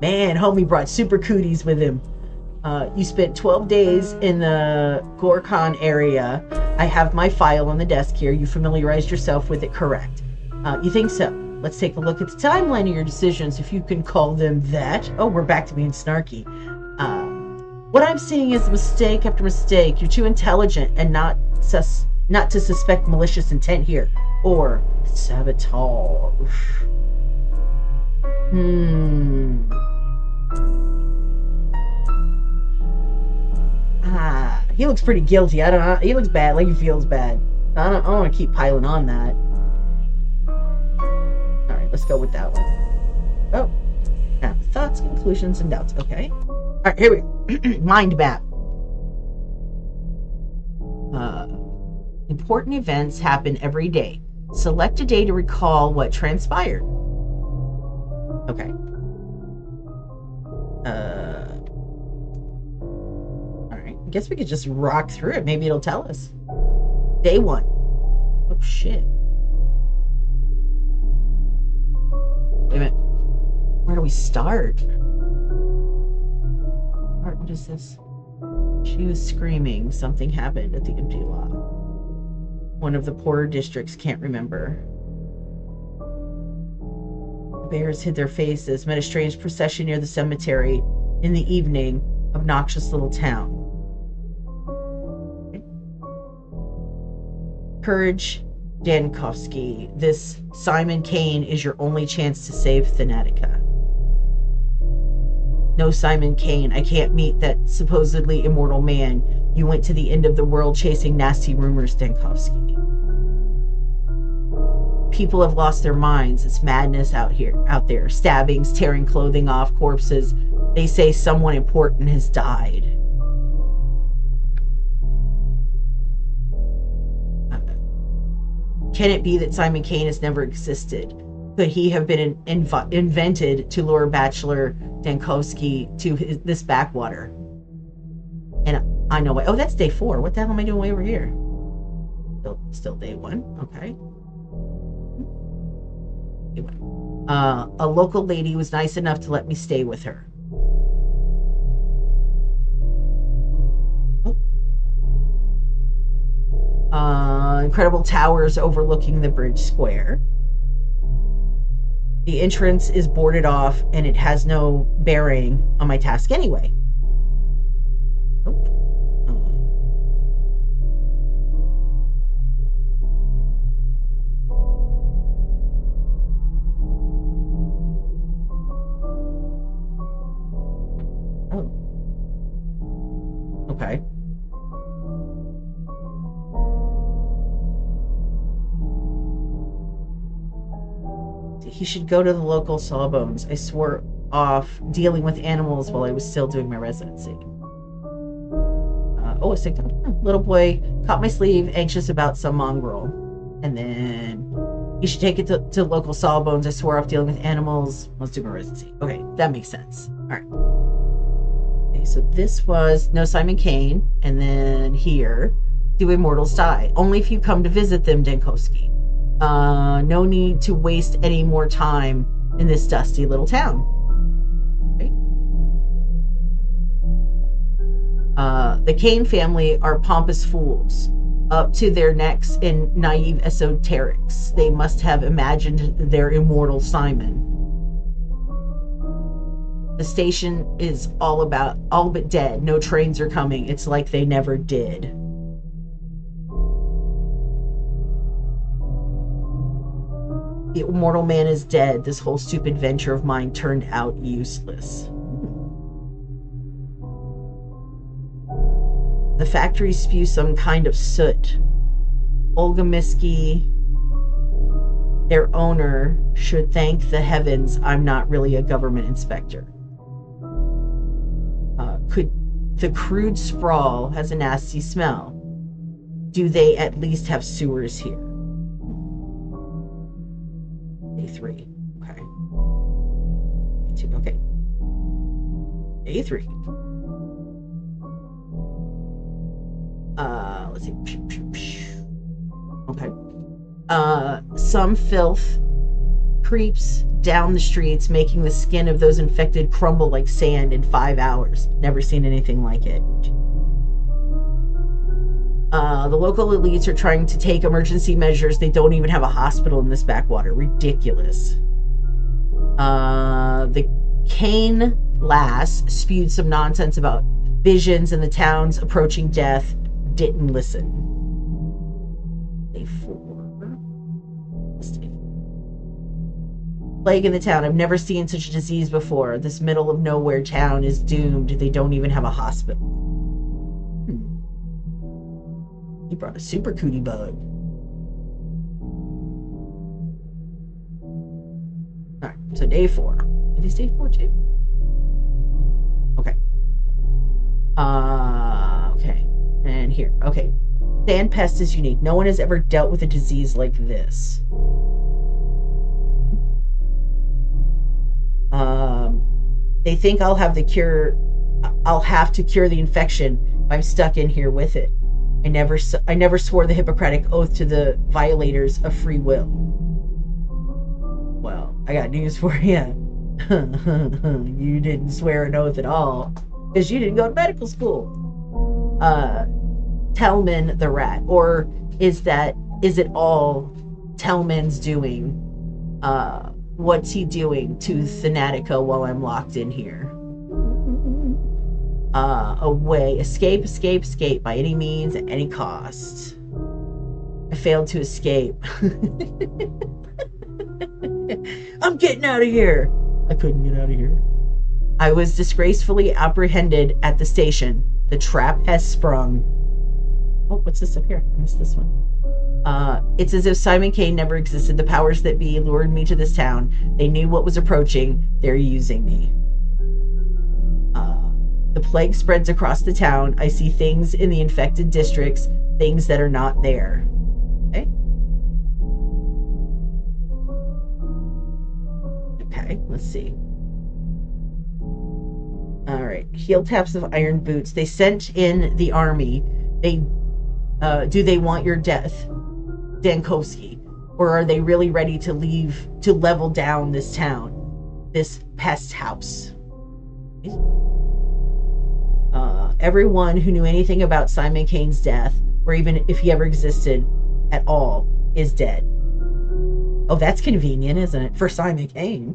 Man, homie brought super cooties with him. You spent 12 days in the Gorkon area. I have my file on the desk here. You familiarized yourself with it, correct? You think so? Let's take a look at the timeline of your decisions, if you can call them that. Oh, we're back to being snarky. What I'm seeing is mistake after mistake. You're too intelligent and not to suspect malicious intent here. Or sabotage. He looks pretty guilty. I don't know. He looks bad, like he feels bad. I don't want to keep piling on that. Alright, let's go with that one. Oh. Now, thoughts, conclusions, and doubts. Okay. Alright, here we go. Mind map. Important events happen every day. Select a day to recall what transpired. Okay. Alright. I guess we could just rock through it. Maybe it'll tell us. Day 1. Oh, shit. Wait a minute. Where do we start? What is this? She was screaming. Something happened at the empty lot. One of the poorer districts can't remember. The bears hid their faces, met a strange procession near the cemetery in the evening. Obnoxious little town. Courage, Dankovsky. This Simon Kane is your only chance to save Thanatica. No, Simon Kane, I can't meet that supposedly immortal man. You went to the end of the world chasing nasty rumors, Dankovsky. People have lost their minds. It's madness out there. Stabbings, tearing clothing off, corpses. They say someone important has died. Can it be that Simon Kane has never existed? Could he have been invented to lure Bachelor Dankovsky to this backwater? And I know why. Oh, that's day 4. What the hell am I doing way over here? Still day 1. Okay. Day 1. A local lady was nice enough to let me stay with her. Incredible towers overlooking the bridge square. The entrance is boarded off and it has no bearing on my task anyway. Okay. He should go to the local Sawbones. I swore off dealing with animals while I was still doing my residency. A sick time. Little boy caught my sleeve, anxious about some mongrel. And then you should take it to local Sawbones. I swore off dealing with animals. Let's do my residency. Okay, that makes sense. All right. Okay, so this was No Simon Kane. And then here, do immortals die? Only if you come to visit them, Dankovsky. No need to waste any more time in this dusty little town. Okay. The Kane family are pompous fools, up to their necks in naive esoterics. They must have imagined their immortal Simon. The station is all but dead. No trains are coming. It's like they never did. The immortal man is dead. This whole stupid venture of mine turned out useless. The factory spews some kind of soot. Olga Miski, their owner, should thank the heavens I'm not really a government inspector. The crude sprawl has a nasty smell. Do they at least have sewers here? Day 3. Okay. Day 2. Okay. Day 3. Let's see. Okay. Some filth creeps down the streets, making the skin of those infected crumble like sand in 5 hours. Never seen anything like it. The local elites are trying to take emergency measures. They don't even have a hospital in this backwater. Ridiculous. The Kane lass spewed some nonsense about visions and the town's approaching death. Didn't listen. Day 4. Plague in the town. I've never seen such a disease before. This middle of nowhere town is doomed. They don't even have a hospital. He brought a super cootie bug. Alright, so day 4. Are these day 4 too? Okay. Okay. And here. Okay. Sand pest is unique. No one has ever dealt with a disease like this. They think I'll have to cure the infection if I'm stuck in here with it. I never swore the Hippocratic oath to the violators of free will. Well, I got news for you. You didn't swear an oath at all, because you didn't go to medical school. Tellman the rat, or is it all Tellman's doing? What's he doing to Thanatica while I'm locked in here? Away. Escape by any means, at any cost. I failed to escape. I'm getting out of here. I couldn't get out of here. I was disgracefully apprehended at the station. The trap has sprung. Oh, what's this up here? I missed this one. It's as if Simon Kane never existed. The powers that be lured me to this town. They knew what was approaching. They're using me. The plague spreads across the town. I see things in the infected districts, things that are not there. Okay. Okay, let's see. All right. Heel taps of iron boots. They sent in the army. Do they want your death, Dankovsky? Or are they really ready to level down this town, this pest house? Everyone who knew anything about Simon Kane's death, or even if he ever existed at all, is dead. Oh, that's convenient, isn't it, for Simon Kane?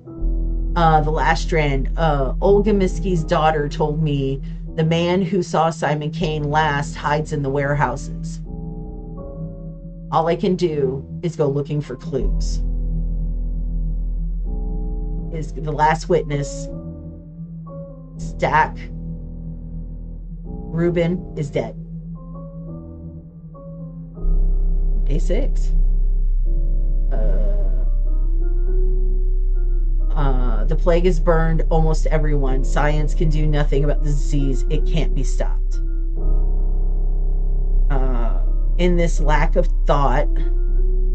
The last strand. Olga Miski's daughter told me the man who saw Simon Kane last hides in the warehouses. All I can do is go looking for clues. Is the last witness, Stack Rubin, is dead. Day 6. The plague has burned almost everyone. Science can do nothing about the disease. It can't be stopped. In this lack of thought,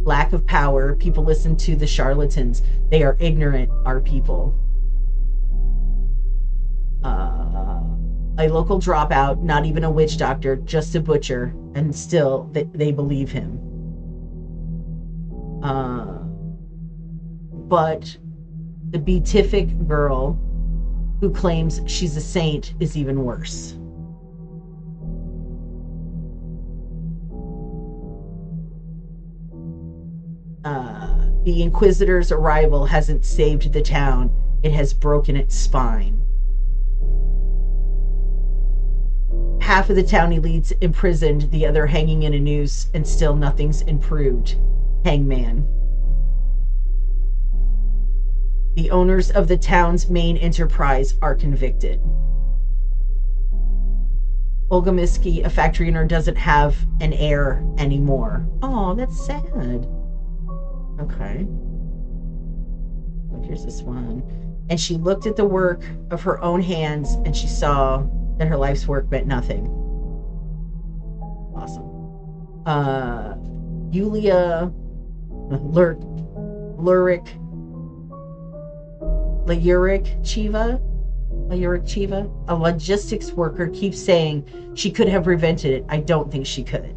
lack of power, people listen to the charlatans. They are ignorant, our people. A local dropout, not even a witch doctor, just a butcher, and still they believe him. But the beatific girl who claims she's a saint is even worse. The Inquisitor's arrival hasn't saved the town. It has broken its spine. Half of the town elites imprisoned, the other hanging in a noose, and still nothing's improved. Hangman. The owners of the town's main enterprise are convicted. Olga Miski, a factory owner, doesn't have an heir anymore. Oh, that's sad. Okay. Look, here's this one. And she looked at the work of her own hands, and she saw that her life's work meant nothing. Awesome. Yulia Lyuric Chiva, a logistics worker, keeps saying she could have prevented it. I don't think she could.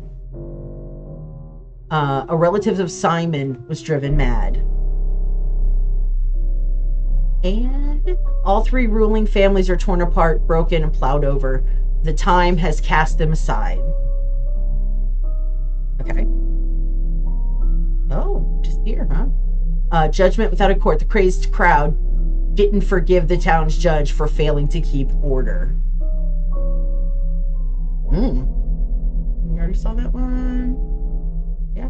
A relative of Simon was driven mad. And all three ruling families are torn apart, broken, and plowed over. The time has cast them aside. Okay. Oh, just here, huh? Judgment without a court. The crazed crowd didn't forgive the town's judge for failing to keep order. You already saw that one? Yeah.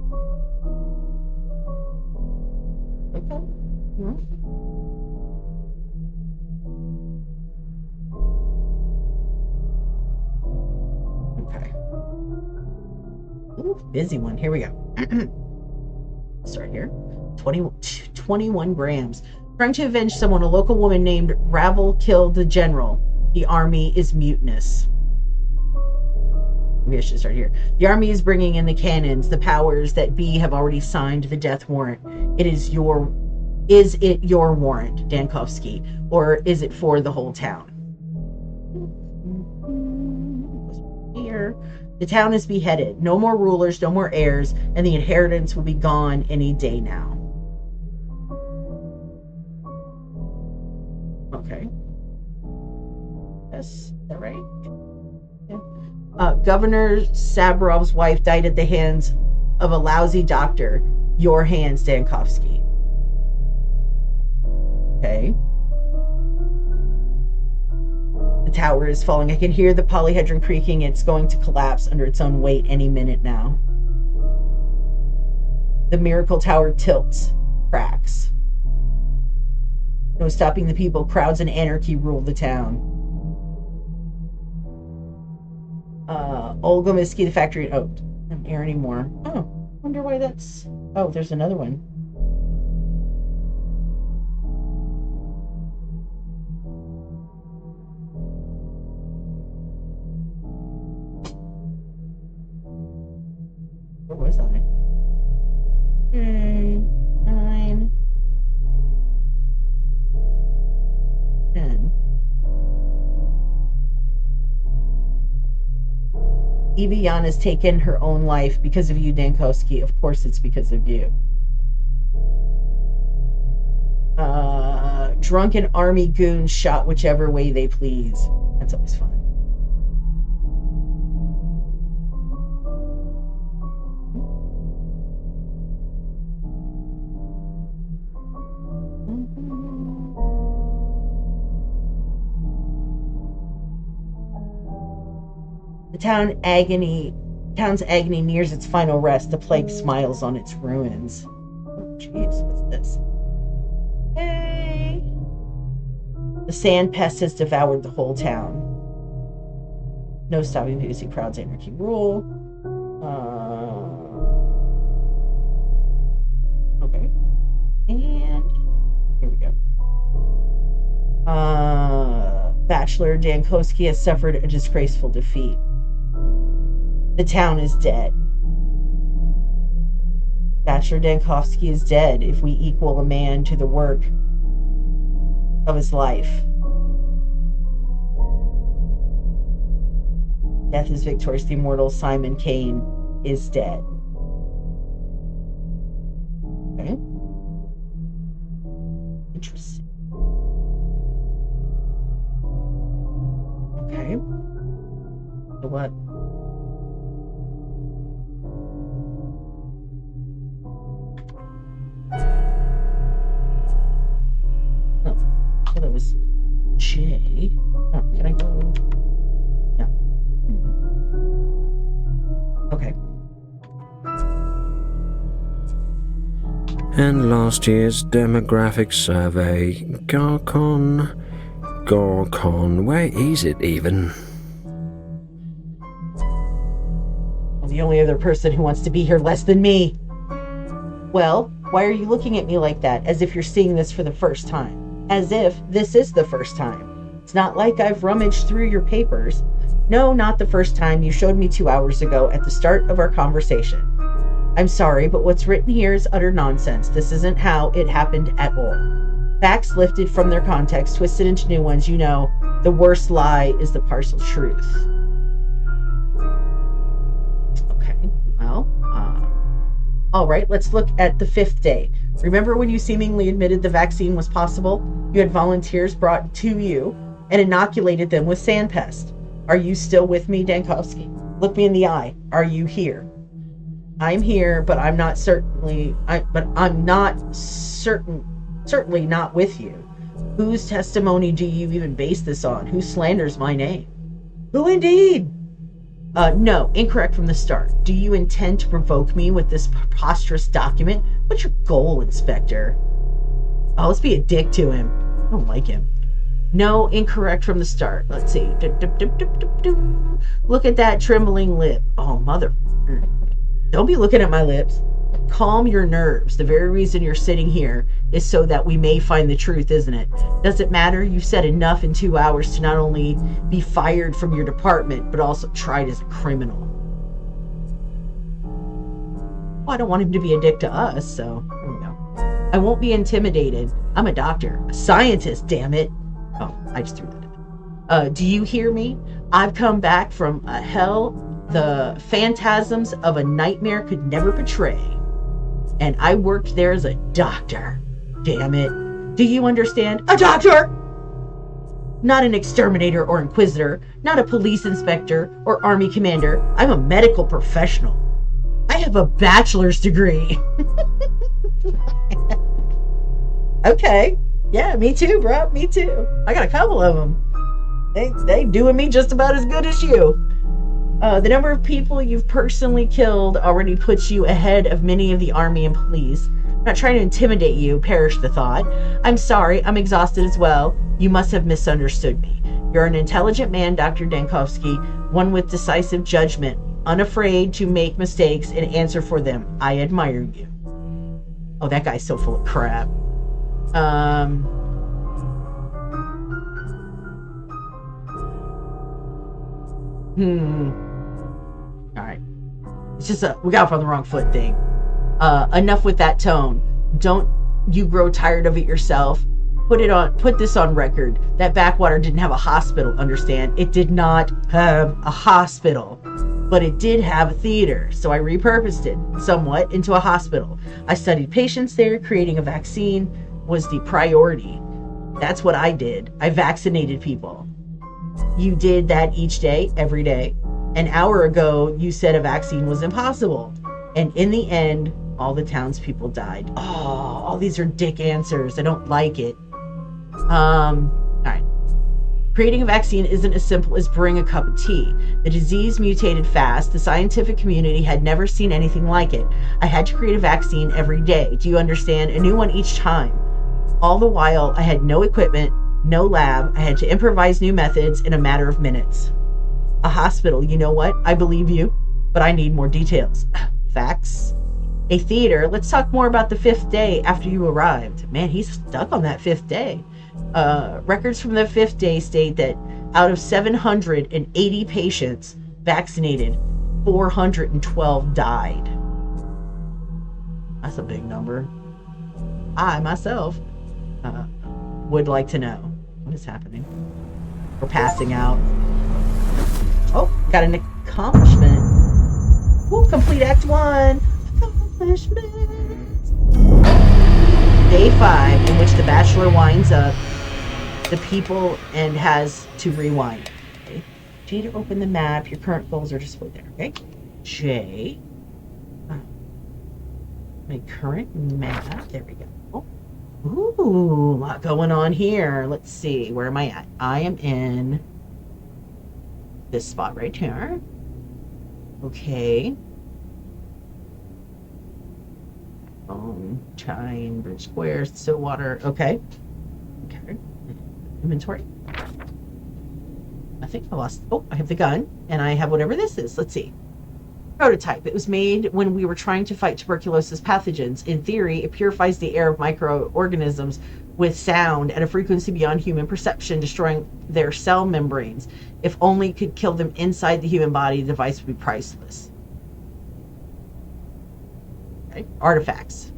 Okay. Okay. Ooh, busy one. Here we go. Start here. 21 grams. Trying to avenge someone, a local woman named Ravel killed the general. The army is mutinous. Maybe I should start here. The army is bringing in the cannons. The powers that be have already signed the death warrant. Is it your warrant, Dankovsky, or is it for the whole town? Here. The town is beheaded. No more rulers, no more heirs, and the inheritance will be gone any day now. Okay. Yes, is that right? Yeah. Governor Sabrov's wife died at the hands of a lousy doctor. Your hands, Dankovsky. Okay. The tower is falling. I can hear the polyhedron creaking. It's going to collapse under its own weight any minute now. The miracle tower tilts, cracks. No stopping the people. Crowds and anarchy rule the town. Olga Miski, the factory. Oh, not here anymore. Oh, wonder why that's. Oh, there's another one. Where was I? 9, 10. Evian has taken her own life because of you, Dankovsky. Of course it's because of you. Drunken army goons shot whichever way they please. That's always fun. The town's agony nears its final rest. The plague smiles on its ruins. Oh, jeez, what's this? Hey! The sand pest has devoured the whole town. No stopping BBC crowds, anarchy rule. Okay. And here we go. Bachelor Dankovsky has suffered a disgraceful defeat. The town is dead. Bachelor Dankovsky is dead if we equal a man to the work of his life. Death is victorious. The immortal Simon Kane is dead. Okay. Interesting. Okay. So what? Oh, that was J. Oh, can I go? No. Okay. And last year's demographic survey, Gorkon, where is it even? Well, the only other person who wants to be here less than me. Well, why are you looking at me like that, as if you're seeing this for the first time? As if this is the first time. It's not like I've rummaged through your papers. No, not the first time. You showed me 2 hours ago at the start of our conversation. I'm sorry, but what's written here is utter nonsense. This isn't how it happened at all. Facts lifted from their context, twisted into new ones. You know, the worst lie is the partial truth. Okay, well, all right, let's look at the 5th day. Remember when you seemingly admitted the vaccine was possible? You had volunteers brought to you and inoculated them with sandpest. Are you still with me, Dankovsky? Look me in the eye. Are you here? I'm here, but I'm not certainly certainly not with you. Whose testimony do you even base this on? Who slanders my name? Who indeed? No, incorrect from the start. Do you intend to provoke me with this preposterous document? What's your goal, Inspector? Oh, let's be a dick to him. I don't like him. No, incorrect from the start. Let's see. Look at that trembling lip. Oh, mother. Don't be looking at my lips. Calm your nerves. The very reason you're sitting here is so that we may find the truth, isn't it? Does it matter? You've said enough in 2 hours to not only be fired from your department, but also tried as a criminal. Well, I don't want him to be a dick to us, so there we go. I won't be intimidated. I'm a doctor. A scientist, damn it. Oh, I just threw that in. Do you hear me? I've come back from a hell the phantasms of a nightmare could never betray. And I worked there as a doctor. Damn it. Do you understand? A doctor! Not an exterminator or inquisitor, not a police inspector or army commander. I'm a medical professional. I have a bachelor's degree. Okay. Yeah, me too, bro. Me too. I got a couple of them. They doing me just about as good as you. The number of people you've personally killed already puts you ahead of many of the army and police. I'm not trying to intimidate you, perish the thought. I'm sorry, I'm exhausted as well. You must have misunderstood me. You're an intelligent man, Dr. Dankovsky, one with decisive judgment, unafraid to make mistakes and answer for them. I admire you. Oh, that guy's so full of crap. Alright. It's just we got off on the wrong foot thing. Enough with that tone. Don't you grow tired of it yourself? Put this on record. That backwater didn't have a hospital, understand? It did not have a hospital. But it did have a theater, so I repurposed it somewhat into a hospital. I studied patients there. Creating a vaccine was the priority. That's what I did. I vaccinated people. You did that each day, every day. An hour ago, you said a vaccine was impossible. And in the end, all the townspeople died. Oh, all these are dick answers. I don't like it. All right. Creating a vaccine isn't as simple as brewing a cup of tea. The disease mutated fast. The scientific community had never seen anything like it. I had to create a vaccine every day. Do you understand? A new one each time. All the while, I had no equipment, no lab. I had to improvise new methods in a matter of minutes. A hospital, you know what? I believe you, but I need more details. Facts. A theater. Let's talk more about the 5th day after you arrived. Man, he's stuck on that 5th day. Records from the 5th day state that out of 780 patients vaccinated, 412 died. That's a big number. I, myself, would like to know what is happening. We're passing out. Oh, got an accomplishment. Woo, complete Act 1. Accomplishments. Day 5, in which the Bachelor winds up the people and has to rewind. Okay. G to open the map. Your current goals are displayed there. Okay. J. My current map. There we go. Ooh, a lot going on here. Let's see. Where am I at? I am in this spot right here. Okay. Chine, Bridge Square, Stillwater. Okay. Okay. Inventory. I think I lost. Oh, I have the gun, and I have whatever this is. Let's see. Prototype. It was made when we were trying to fight tuberculosis pathogens. In theory, it purifies the air of microorganisms with sound at a frequency beyond human perception, destroying their cell membranes. If only it could kill them inside the human body, the device would be priceless. Okay. Artifacts.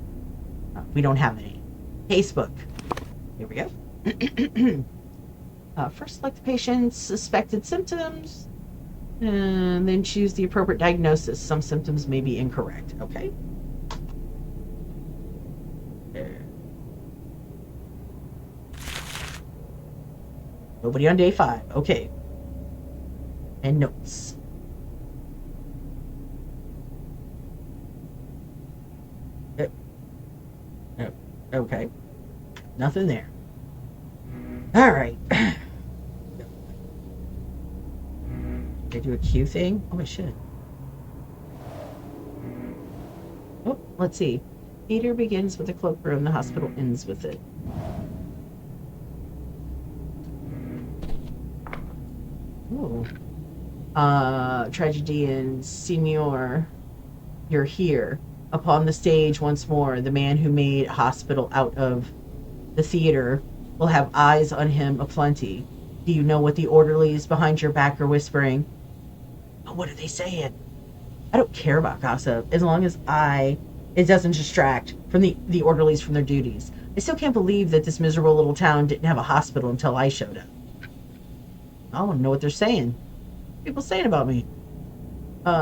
We don't have any. Casebook. Here we go. First, select the patient's suspected symptoms, and then choose the appropriate diagnosis. Some symptoms may be incorrect. Okay. Nobody on day 5. Okay. And notes. Okay. Nothing there. All right. Did I do a Q thing? Oh, I should. Oh, let's see. Theater begins with the cloakroom. The hospital ends with it. Oh. Tragedy and Signor, you're here. Upon the stage once more, the man who made a hospital out of the theater will have eyes on him aplenty. Do you know what the orderlies behind your back are whispering? Oh, what are they saying? I don't care about gossip as long as it doesn't distract from the orderlies from their duties. I still can't believe that this miserable little town didn't have a hospital until I showed up. I want to know what they're saying. People saying about me.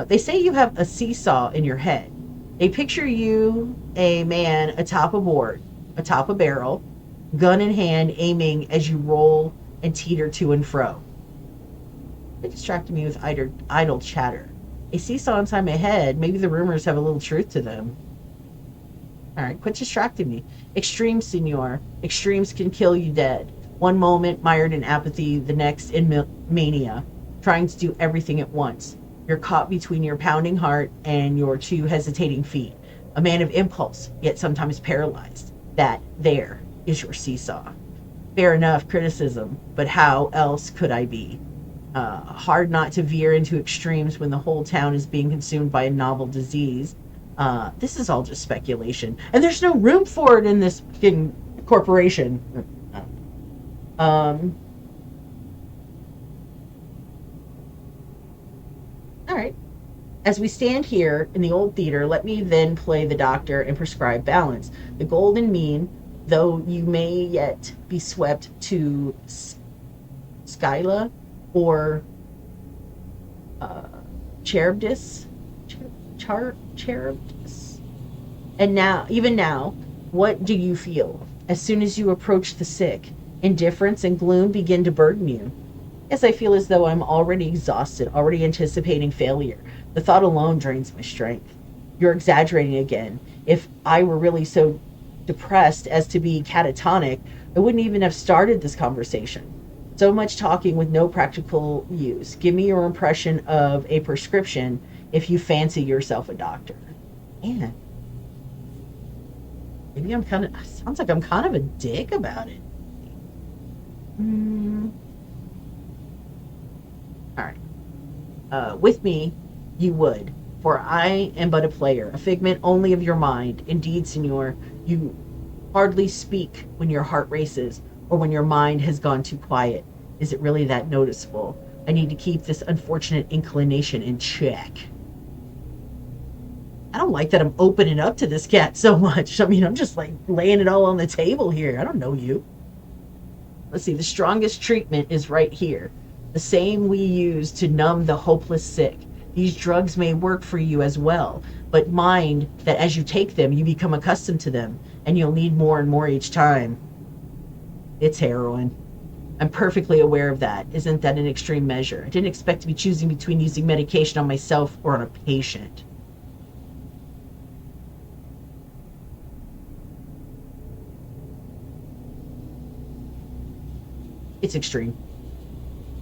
They say you have a seesaw in your head. They picture you, a man atop a board, atop a barrel, gun in hand, aiming as you roll and teeter to and fro. They distracted me with idle chatter. A seesaw inside my head. Maybe the rumors have a little truth to them. All right, quit distracting me. Extremes, senor. Extremes can kill you dead. One moment mired in apathy, the next in mania, trying to do everything at once. You're caught between your pounding heart and your 2 hesitating feet. A man of impulse, yet sometimes paralyzed. That there is your seesaw. Fair enough, criticism, but how else could I be? Hard not to veer into extremes when the whole town is being consumed by a novel disease. This is all just speculation, and there's no room for it in this fucking corporation. All right. As we stand here in the old theater, let me then play the doctor and prescribe balance. The golden mean, though you may yet be swept to Scylla or Charybdis. Charybdis. And now, even now, what do you feel? As soon as you approach the sick, indifference and gloom begin to burden you. Yes, I feel as though I'm already exhausted, already anticipating failure. The thought alone drains my strength. You're exaggerating again. If I were really so depressed as to be catatonic, I wouldn't even have started this conversation. So much talking with no practical use. Give me your impression of a prescription if you fancy yourself a doctor. Man. Maybe sounds like I'm kind of a dick about it. All right. With me, you would, for I am but a player, a figment only of your mind. Indeed, senor, you hardly speak when your heart races or when your mind has gone too quiet. Is it really that noticeable? I need to keep this unfortunate inclination in check. I don't like that I'm opening up to this cat so much. I mean, I'm just like laying it all on the table here. I don't know you. Let's see. The strongest treatment is right here. The same we use to numb the hopeless sick. These drugs may work for you as well, but mind that as you take them, you become accustomed to them, and you'll need more and more each time. It's heroin. I'm perfectly aware of that. Isn't that an extreme measure? I didn't expect to be choosing between using medication on myself or on a patient. It's extreme.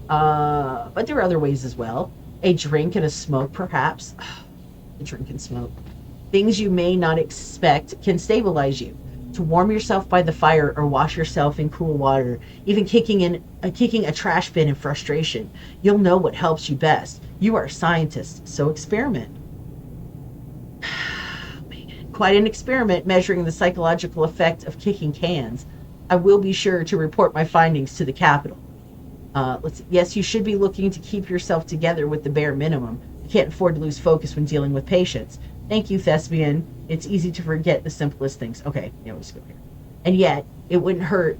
But there are other ways as well. A drink and a smoke, perhaps. A drink and smoke. Things you may not expect can stabilize you. To warm yourself by the fire or wash yourself in cool water, even kicking a trash bin in frustration. You'll know what helps you best. You are a scientist, so experiment. Quite an experiment measuring the psychological effect of kicking cans. I will be sure to report my findings to the Capitol. Yes, you should be looking to keep yourself together with the bare minimum. You can't afford to lose focus when dealing with patients. Thank you, Thespian. It's easy to forget the simplest things. Okay, yeah, we'll just go here. And yet, it wouldn't hurt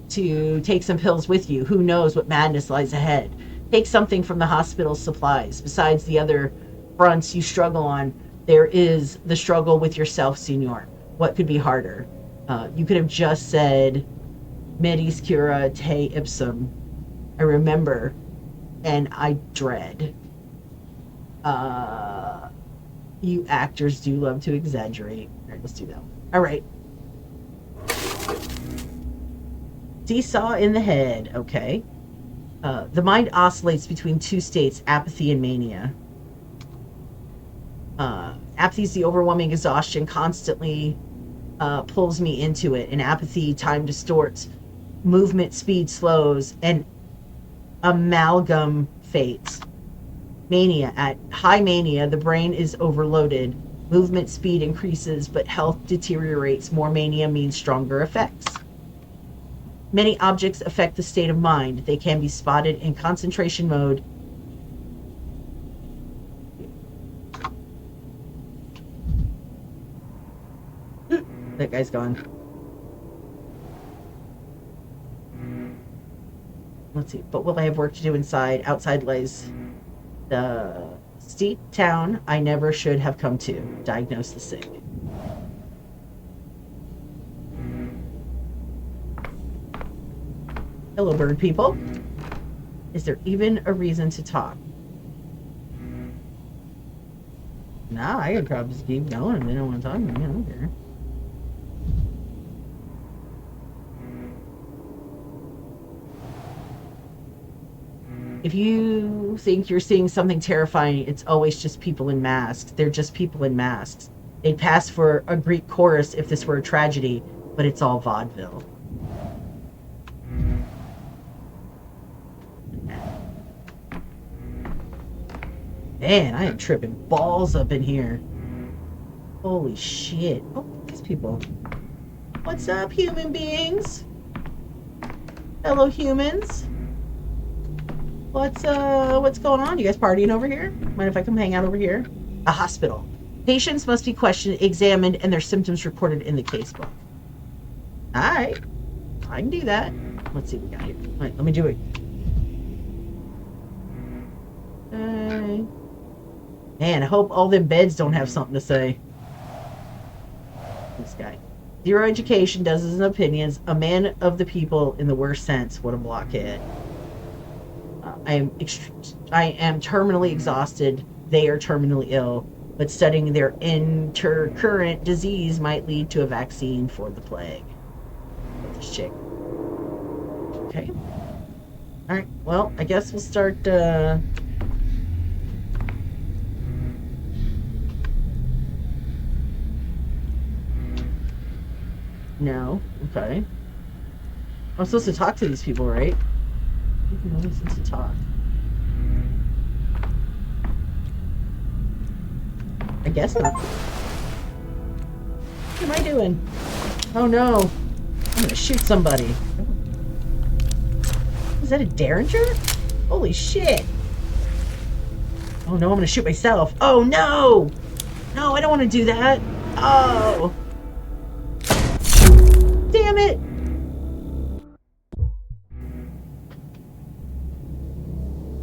to take some pills with you. Who knows what madness lies ahead? Take something from the hospital's supplies. Besides the other fronts you struggle on, there is the struggle with yourself, senor. What could be harder? You could have just said, Medis cura te ipsum. I remember, and I dread. You actors do love to exaggerate. All right, let's do that one. All right. Seesaw in the head. Okay. The mind oscillates between two states, apathy and mania. Apathy is the overwhelming exhaustion constantly pulls me into it. In apathy, time distorts, movement speed slows, and amalgam fades. Mania. At high mania, the brain is overloaded. Movement speed increases, but health deteriorates. More mania means stronger effects. Many objects affect the state of mind. They can be spotted in concentration mode. That guy's gone. Let's see. But will I have work to do inside? Outside lies the steep town I never should have come to. Diagnose the sick. Hello, bird people. Is there even a reason to talk? Nah, I could probably just keep going if they don't want to talk to me. I don't care. If you think you're seeing something terrifying, it's always just people in masks. They're just people in masks. They'd pass for a Greek chorus if this were a tragedy, but it's all vaudeville. Man, I am tripping balls up in here. Holy shit. Oh, these people. What's up, human beings? Hello, humans. What's going on? You guys partying over here? Mind if I come hang out over here? A hospital. Patients must be questioned, examined, and their symptoms reported in the casebook. Alright. I can do that. Let's see what we got here. Alright, let me do it. Okay. Man, I hope all them beds don't have something to say. This guy. Zero education, dozens of opinions, a man of the people in the worst sense. What a blockhead. I am terminally exhausted. They are terminally ill, but studying their intercurrent disease might lead to a vaccine for the plague. This chick. Okay. All right. Well, I guess we'll start. No. Okay. I'm supposed to talk to these people, right? You can listen to talk. I guess not. What am I doing? Oh no. I'm gonna shoot somebody. Is that a Derringer? Holy shit. Oh no, I'm gonna shoot myself. Oh no! No, I don't want to do that. Oh. Damn it!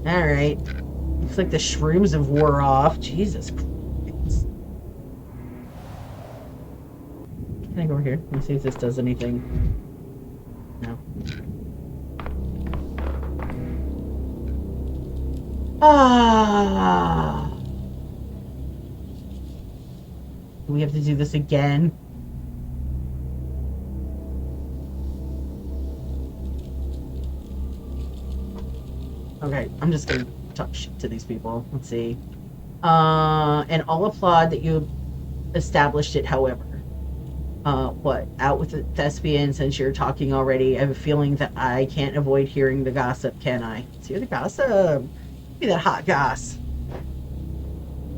Alright. Looks like the shrooms have wore off. Jesus Christ. Can I go over here? Let me see if this does anything. No. Ah. Do we have to do this again? Okay, I'm just gonna talk shit to these people. Let's see. And I'll applaud that you established it, however. What? Out with the thespian since you're talking already. I have a feeling that I can't avoid hearing the gossip, can I? Let's hear the gossip. Be that hot goss.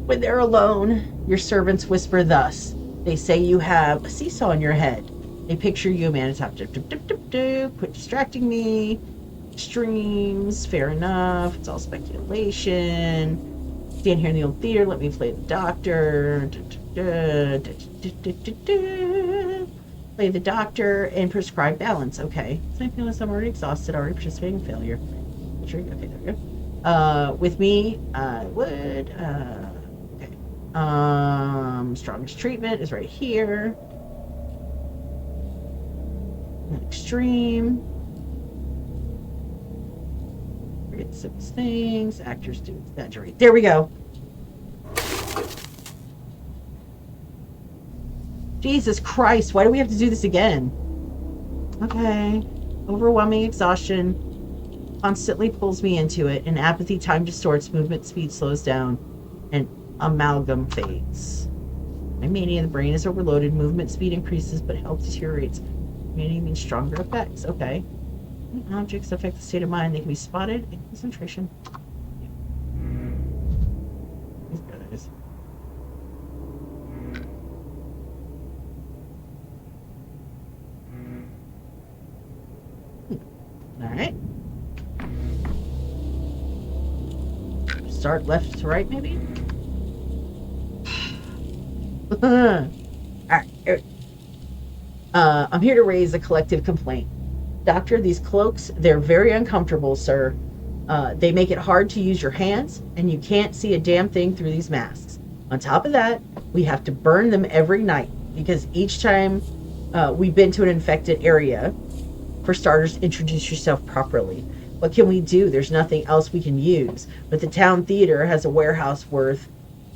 When they're alone, your servants whisper thus. They say you have a seesaw in your head. They picture you, man. It's up. Quit distracting me. Streams, fair enough. It's all speculation. Stand here in the old theater. Let me play the doctor. Play the doctor and prescribe balance. Okay. So I feel like I'm already exhausted, already participating in failure. Okay, there we go. With me, I would. Okay. Strongest treatment is right here. Extreme. Simplest things. Actors do exaggerate. There we go. Jesus Christ, why do we have to do this again? Okay. Overwhelming exhaustion constantly pulls me into it, and apathy time distorts, movement speed slows down, and amalgam fades. My mania, the brain is overloaded, movement speed increases, but health deteriorates. Mania means stronger effects. Okay. When objects affect the state of mind, they can be spotted in concentration. These guys. Alright. Start left to right, maybe? I'm here to raise a collective complaint. Doctor, these cloaks, they're very uncomfortable, sir. They make it hard to use your hands, and you can't see a damn thing through these masks. On top of that, we have to burn them every night, because each time we've been to an infected area, for starters, introduce yourself properly. What can we do? There's nothing else we can use. But the town theater has a warehouse worth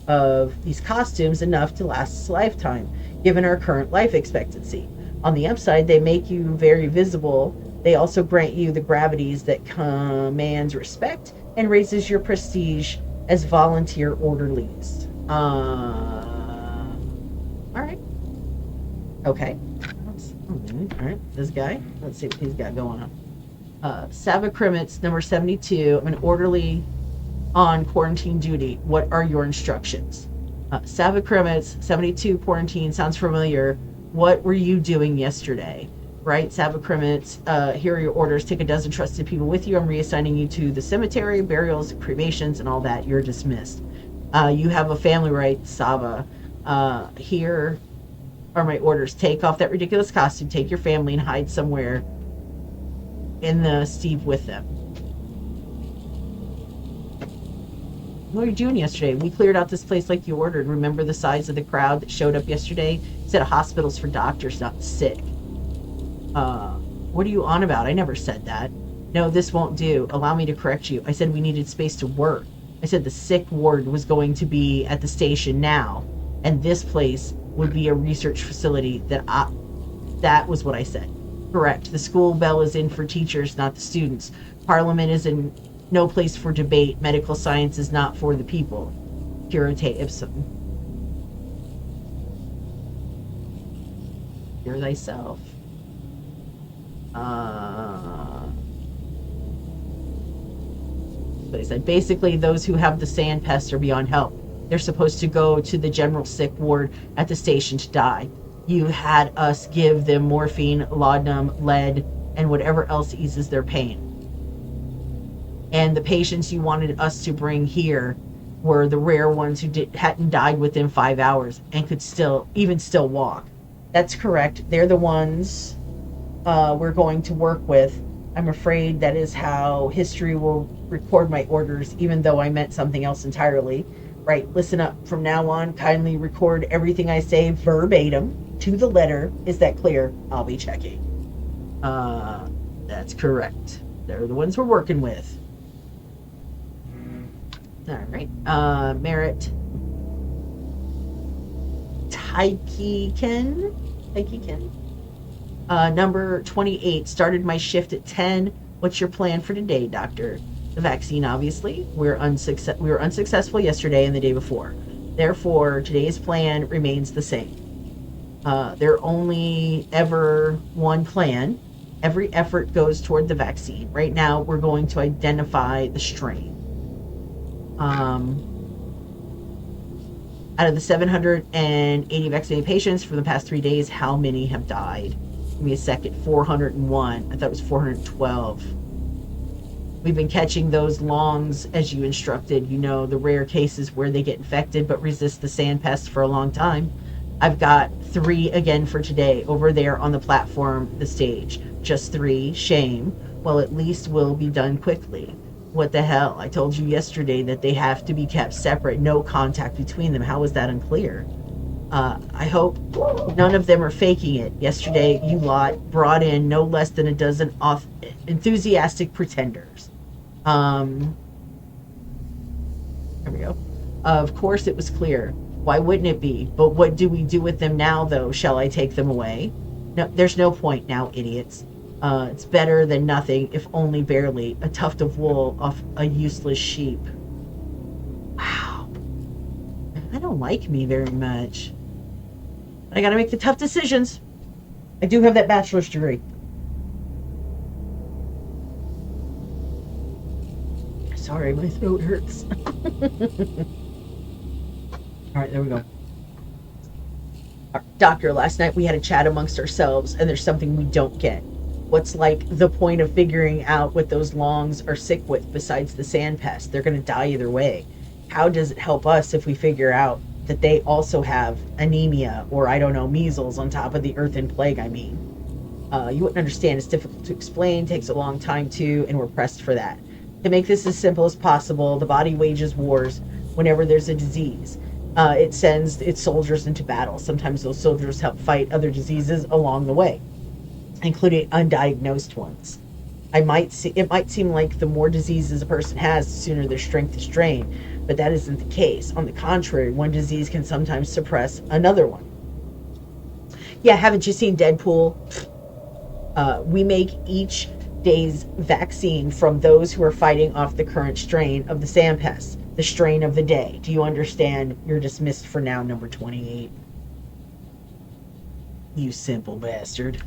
of these costumes enough to last its lifetime, given our current life expectancy. On the upside, they make you very visible. They also grant you the gravities that commands respect and raises your prestige as volunteer orderlies. Alright. Okay. Alright, this guy. Let's see what he's got going on. Savakrimitz, number 72. I'm an orderly on quarantine duty. What are your instructions? Savakrimitz, 72, quarantine. Sounds familiar. What were you doing yesterday? Right, Savakrimitz, here are your orders. Take a dozen trusted people with you. I'm reassigning you to the cemetery, burials, cremations, and all that. You're dismissed. You have a family, right, Sava? Here are my orders. Take off that ridiculous costume, take your family, and hide somewhere in the Steve with them. What were you doing yesterday? We cleared out this place like you ordered. Remember the size of the crowd that showed up yesterday? Said a hospital's for doctors, not sick. What are you on about? I never said that. No, this won't do. Allow me to correct you. I said we needed space to work. I said the sick ward was going to be at the station now, and this place would be a research facility. That was what I said. Correct. The school bell is in for teachers, not the students. Parliament is in no place for debate. Medical science is not for the people. Curate ipsum. Hear thyself. But he said, basically, those who have the sand pest are beyond help. They're supposed to go to the general sick ward at the station to die. You had us give them morphine, laudanum, lead, and whatever else eases their pain. And the patients you wanted us to bring here were the rare ones who hadn't died within 5 hours and could still walk. That's correct. They're the ones we're going to work with. I'm afraid that is how history will record my orders, even though I meant something else entirely. Right, listen up. From now on, kindly record everything I say verbatim to the letter. Is that clear? I'll be checking. That's correct. They're the ones we're working with. All right. Merit Taikiken. Number 28. Started my shift at 10. What's your plan for today, Doctor? The vaccine, obviously. We were unsuccessful yesterday and the day before. Therefore, today's plan remains the same. There only ever one plan. Every effort goes toward the vaccine. Right now, we're going to identify the strain. Out of the 780 vaccinated patients from the past 3 days, how many have died? Give me a second. 401. I thought it was 412. We've been catching those longs as you instructed. You know, the rare cases where they get infected but resist the sand pest for a long time. I've got 3 again for today over there on the platform, the stage. Just 3. Shame. Well, at least we'll be done quickly. What the hell? I told you yesterday that they have to be kept separate. No contact between them. How is that unclear? I hope none of them are faking it. Yesterday, you lot brought in no less than a dozen enthusiastic pretenders. Um, there we go. Of course it was clear. Why wouldn't it be? But what do we do with them now, though? Shall I take them away? No, there's no point now, idiots. It's better than nothing, if only barely. A tuft of wool off a useless sheep. Wow. I don't like me very much. I gotta make the tough decisions. I do have that bachelor's degree. Sorry, my throat hurts. Alright, there we go. Doctor, last night we had a chat amongst ourselves, and there's something we don't get. What's like the point of figuring out what those longs are sick with besides the sand pest? They're going to die either way. How does it help us if we figure out that they also have anemia or, I don't know, measles on top of the earthen plague, I mean? You wouldn't understand. It's difficult to explain, takes a long time too, and we're pressed for that. To make this as simple as possible, the body wages wars whenever there's a disease. It sends its soldiers into battle. Sometimes those soldiers help fight other diseases along the way, including undiagnosed ones. It might seem like the more diseases a person has, the sooner their strength is drained, but that isn't the case. On the contrary, one disease can sometimes suppress another one. Yeah, haven't you seen Deadpool? We make each day's vaccine from those who are fighting off the current strain of the sand pest, the strain of the day. Do you understand? You're dismissed for now, number 28. You simple bastard.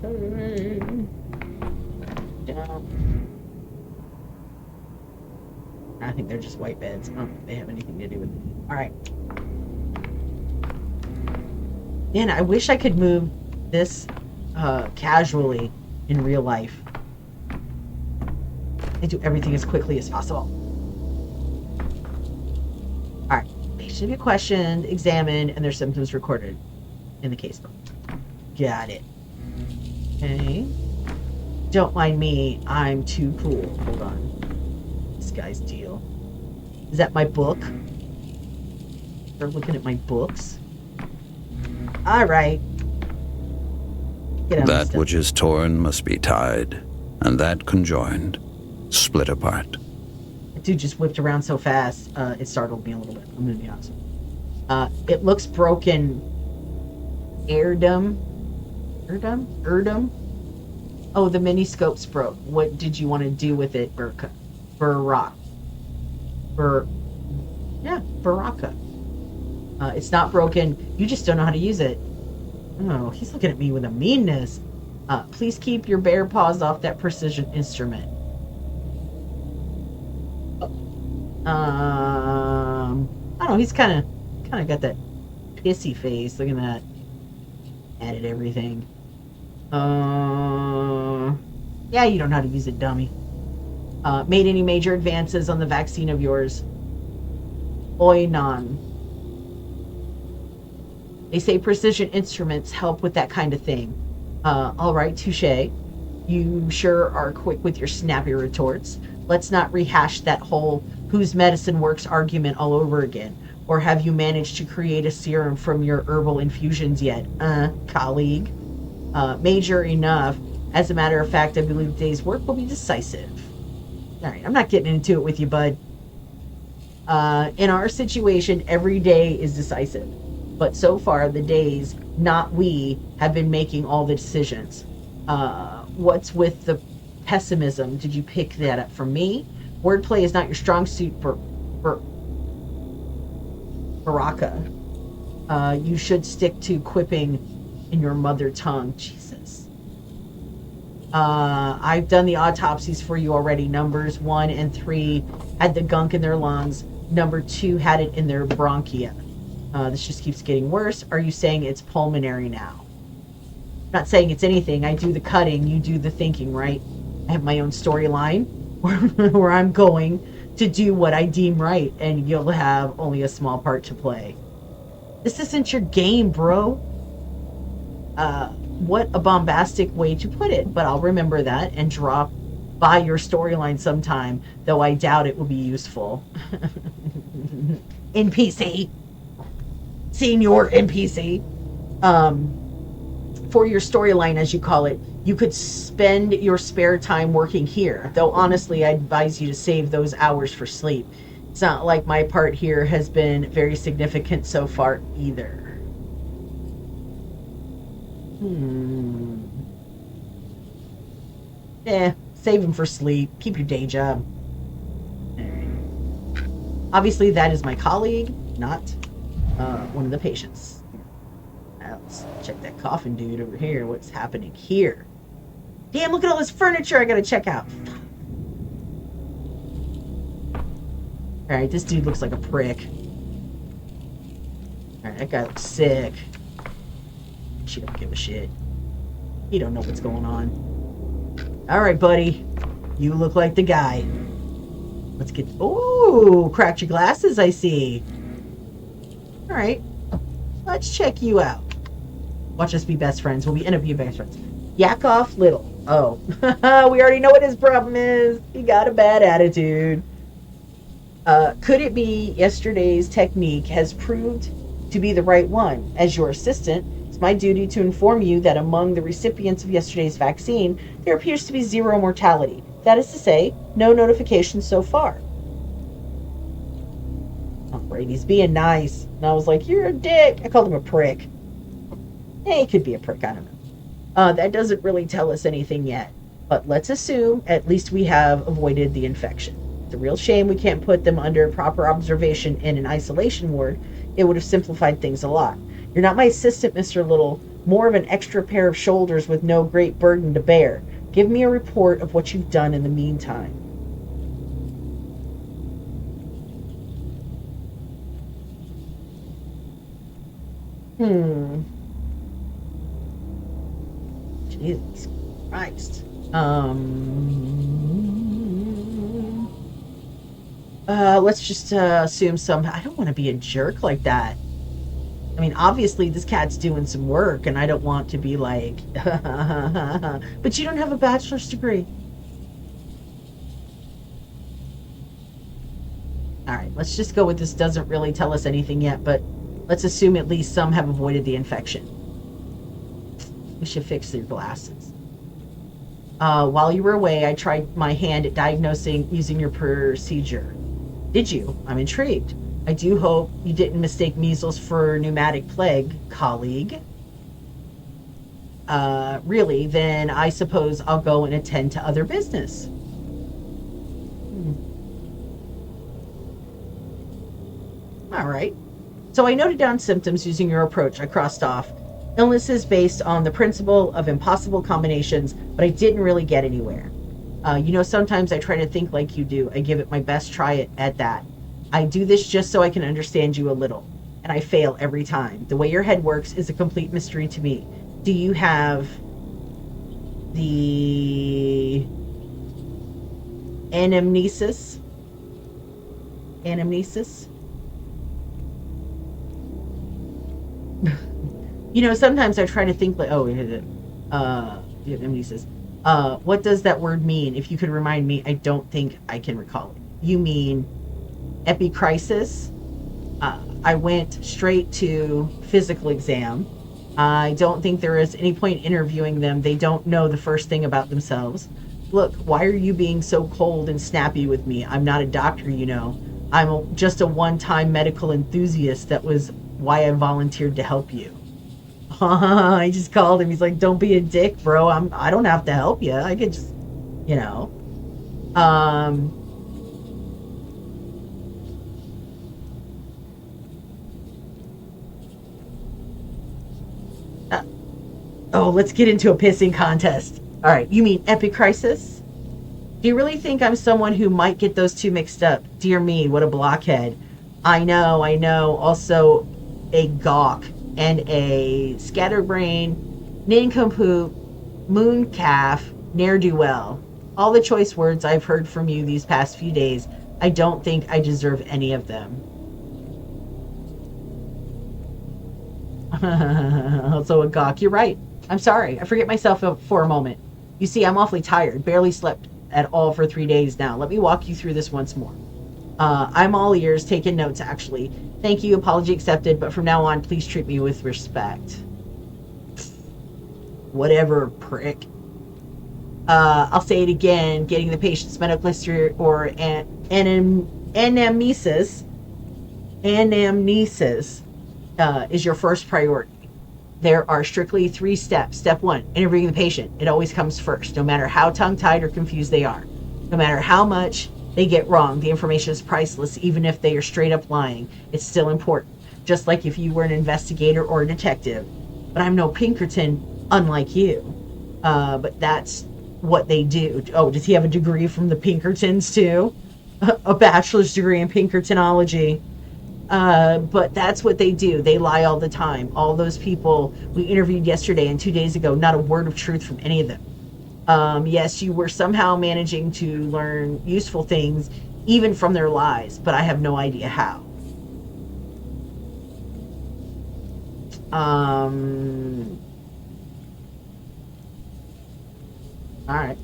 Okay. Down. I think they're just white beds. I don't think they have anything to do with it. Alright. Man, I wish I could move this casually in real life. And do everything as quickly as possible. Alright. Patient be questioned, examined, and their symptoms recorded in the casebook. Got it. Okay. Don't mind me. I'm too cool. Hold on. This guy's deal. Is that my book? They're looking at my books. Alright. That which is torn must be tied, and that conjoined, split apart. The dude just whipped around so fast, it startled me a little bit. I'm gonna be honest. It looks broken. Erdum? Oh, the mini scope's broke. What did you want to do with it, Baraka? It's not broken. You just don't know how to use it. Oh, he's looking at me with a meanness. Please keep your bare paws off that precision instrument. I don't know. He's kind of got that pissy face. Look at that. Added everything. Yeah, you don't know how to use it, dummy. Made any major advances on the vaccine of yours? Oinon. They say precision instruments help with that kind of thing. All right, touche. You sure are quick with your snappy retorts. Let's not rehash that whole whose medicine works argument all over again. Or have you managed to create a serum from your herbal infusions yet, colleague? Major enough. As a matter of fact, I believe today's work will be decisive. Alright, I'm not getting into it with you, bud. In our situation, every day is decisive. But so far, the days, not we, have been making all the decisions. What's with the pessimism? Did you pick that up from me? Wordplay is not your strong suit, Baraka. You should stick to quipping in your mother tongue. Jesus. I've done the autopsies for you already. Numbers 1 and 3 had the gunk in their lungs. Number 2 had it in their bronchia. This just keeps getting worse. Are you saying it's pulmonary now? I'm not saying it's anything. I do the cutting, you do the thinking, right? I have my own storyline where I'm going to do what I deem right, and you'll have only a small part to play. This isn't your game, bro. What a bombastic way to put it, but I'll remember that and drop by your storyline sometime, though I doubt it will be useful. NPC. Senior NPC. for your storyline, as you call it, you could spend your spare time working here. Though honestly, I advise you to save those hours for sleep. It's not like my part here has been very significant so far either. Save them for sleep. Keep your day job. Alright. Obviously, that is my colleague, not one of the patients. Now, let's check that coffin dude over here. What's happening here? Damn, look at all this furniture I gotta check out. Alright, this dude looks like a prick. Alright, that guy looks sick. She don't give a shit. He don't know what's going on. Alright, buddy. You look like the guy. Let's get... Ooh, cracked your glasses, I see. Alright. Let's check you out. Watch us be best friends. We'll end up being best friends. Yakov Little. Oh. We already know what his problem is. He got a bad attitude. Could it be yesterday's technique has proved to be the right one? As your assistant, it's my duty to inform you that among the recipients of yesterday's vaccine, there appears to be 0 mortality. That is to say, no notifications so far. Alright, he's being nice. And I was like, you're a dick. I called him a prick. He could be a prick, I don't know. That doesn't really tell us anything yet. But let's assume at least we have avoided the infection. It's a real shame we can't put them under proper observation in an isolation ward. It would have simplified things a lot. You're not my assistant, Mr. Little. More of an extra pair of shoulders with no great burden to bear. Give me a report of what you've done in the meantime. Jesus Christ. Let's just assume some... I don't want to be a jerk like that. I mean, obviously, this cat's doing some work, and I don't want to be like... But you don't have a bachelor's degree. Alright, let's just go with this. Doesn't really tell us anything yet, but let's assume at least some have avoided the infection. We should fix their glasses. While you were away, I tried my hand at diagnosing using your procedure. Did you? I'm intrigued. I do hope you didn't mistake measles for pneumatic plague, colleague. Really? Then I suppose I'll go and attend to other business. All right. So I noted down symptoms using your approach. I crossed off illnesses based on the principle of impossible combinations, but I didn't really get anywhere. Sometimes I try to think like you do. I give it my best try at that. I do this just so I can understand you a little, and I fail every time. The way your head works is a complete mystery to me. Do you have the anamnesis? Anamnesis? Sometimes I try to think like, anamnesis. What does that word mean? If you could remind me, I don't think I can recall it. You mean epicrisis? I went straight to physical exam. I don't think there is any point interviewing them. They don't know the first thing about themselves. Look, why are you being so cold and snappy with me? I'm not a doctor, I'm just a one-time medical enthusiast. That was why I volunteered to help you. I just called him. He's like, don't be a dick, bro. I don't have to help you. I could just, let's get into a pissing contest. All right, you mean epicrisis? Do you really think I'm someone who might get those two mixed up? Dear me, what a blockhead. I know. Also a gawk and a scatterbrain, nincompoop, mooncalf, ne'er-do-well. All the choice words I've heard from you these past few days. I don't think I deserve any of them. Also a gawk. You're right. I'm sorry. I forget myself for a moment. You see, I'm awfully tired. Barely slept at all for 3 days now. Let me walk you through this once more. I'm all ears, taking notes, actually. Thank you, apology accepted, but from now on, please treat me with respect. whatever, prick. I'll say it again. Getting the patient's medical history or anamnesis is your first priority. There are strictly 3 steps. Step 1, interviewing the patient. It always comes first, no matter how tongue-tied or confused they are. No matter how much they get wrong, the information is priceless, even if they are straight up lying. It's still important, just like if you were an investigator or a detective. But I'm no Pinkerton, unlike you. But that's what they do. Oh, does he have a degree from the Pinkertons too? A bachelor's degree in Pinkertonology. But that's what they do. They lie all the time. All those people we interviewed yesterday and 2 days ago, not a word of truth from any of them. Yes, you were somehow managing to learn useful things, even from their lies, but I have no idea how. Alright.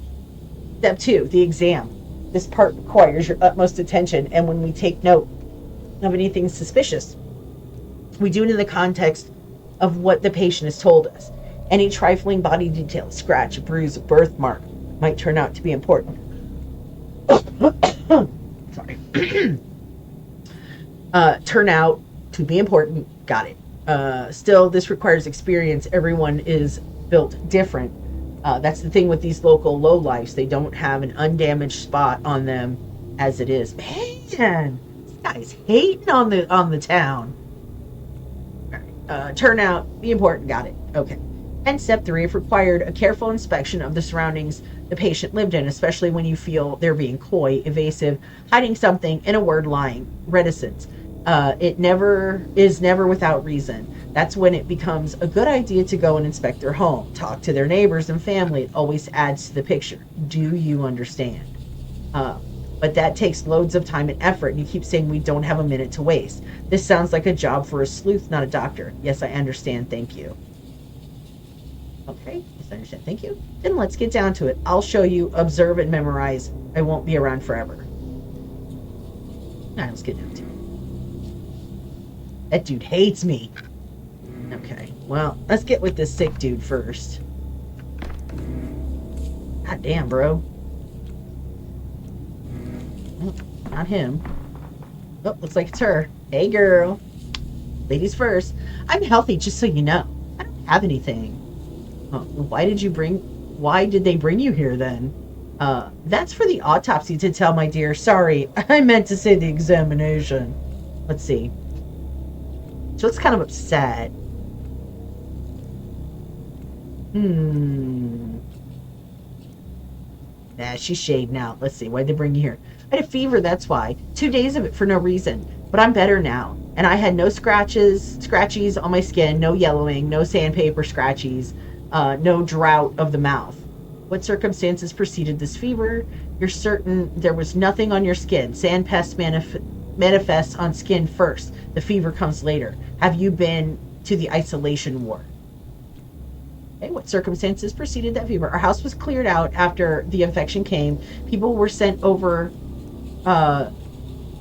Step 2, the exam. This part requires your utmost attention, and when we take note of anything suspicious, we do it in the context of what the patient has told us. Any trifling body detail, a scratch, a bruise, a birthmark, might turn out to be important. Sorry. Turn out to be important. Got it. Still, this requires experience. Everyone is built different. That's the thing with these local lowlifes. They don't have an undamaged spot on them as it is. Man, this guy's hating on the town. Turn out, be important. Got it. Okay. And step 3, if required, a careful inspection of the surroundings the patient lived in, especially when you feel they're being coy, evasive, hiding something, in a word, lying, reticence. It never without reason. That's when it becomes a good idea to go and inspect their home, talk to their neighbors and family. It always adds to the picture. Do you understand? But that takes loads of time and effort, and you keep saying we don't have a minute to waste. This sounds like a job for a sleuth, not a doctor. Yes, I understand. Thank you. Okay, yes, I understand. Thank you. Then let's get down to it. I'll show you, observe, and memorize. I won't be around forever. All right, let's get down to it. That dude hates me. Okay, well, let's get with this sick dude first. God damn, bro. Oh, not him. Oh, looks like it's her. Hey, girl. Ladies first. I'm healthy, just so you know. I don't have anything. Oh, why did they bring you here then? That's for the autopsy to tell, my dear. Sorry, I meant to say the examination. Let's see. So it's kind of upset. Nah, she's shading out. Let's see. Why'd they bring you here? I had a fever, that's why. 2 days of it for no reason. But I'm better now. And I had no scratchies on my skin, no yellowing, no sandpaper scratchies, no drought of the mouth. What circumstances preceded this fever? You're certain there was nothing on your skin. Sand pest manifests on skin first. The fever comes later. Have you been to the isolation ward? Okay, what circumstances preceded that fever? Our house was cleared out after the infection came. People were sent over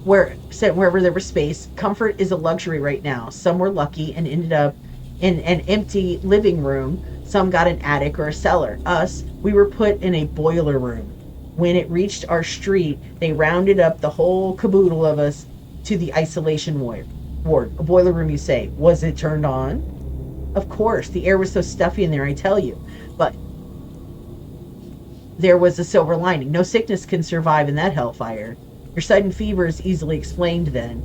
wherever there was space. Comfort is a luxury right now. Some were lucky and ended up in an empty living room. Some got an attic or a cellar. Us, we were put in a boiler room. When it reached our street, they rounded up the whole caboodle of us to the isolation ward. A boiler room, you say. Was it turned on? Of course. The air was so stuffy in there, I tell you. But there was a silver lining. No sickness can survive in that hellfire. Your sudden fever is easily explained then.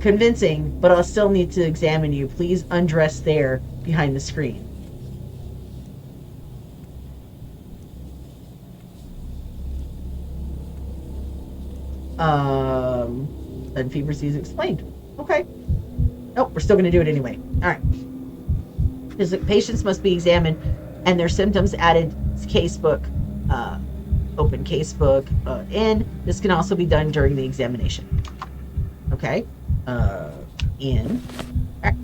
Convincing, but I'll still need to examine you. Please undress there behind the screen. Sudden fever is easily explained. Okay. Nope, we're still going to do it anyway. All right. Patients must be examined and their symptoms added to casebook. Open casebook in. This can also be done during the examination. Okay. In. All right.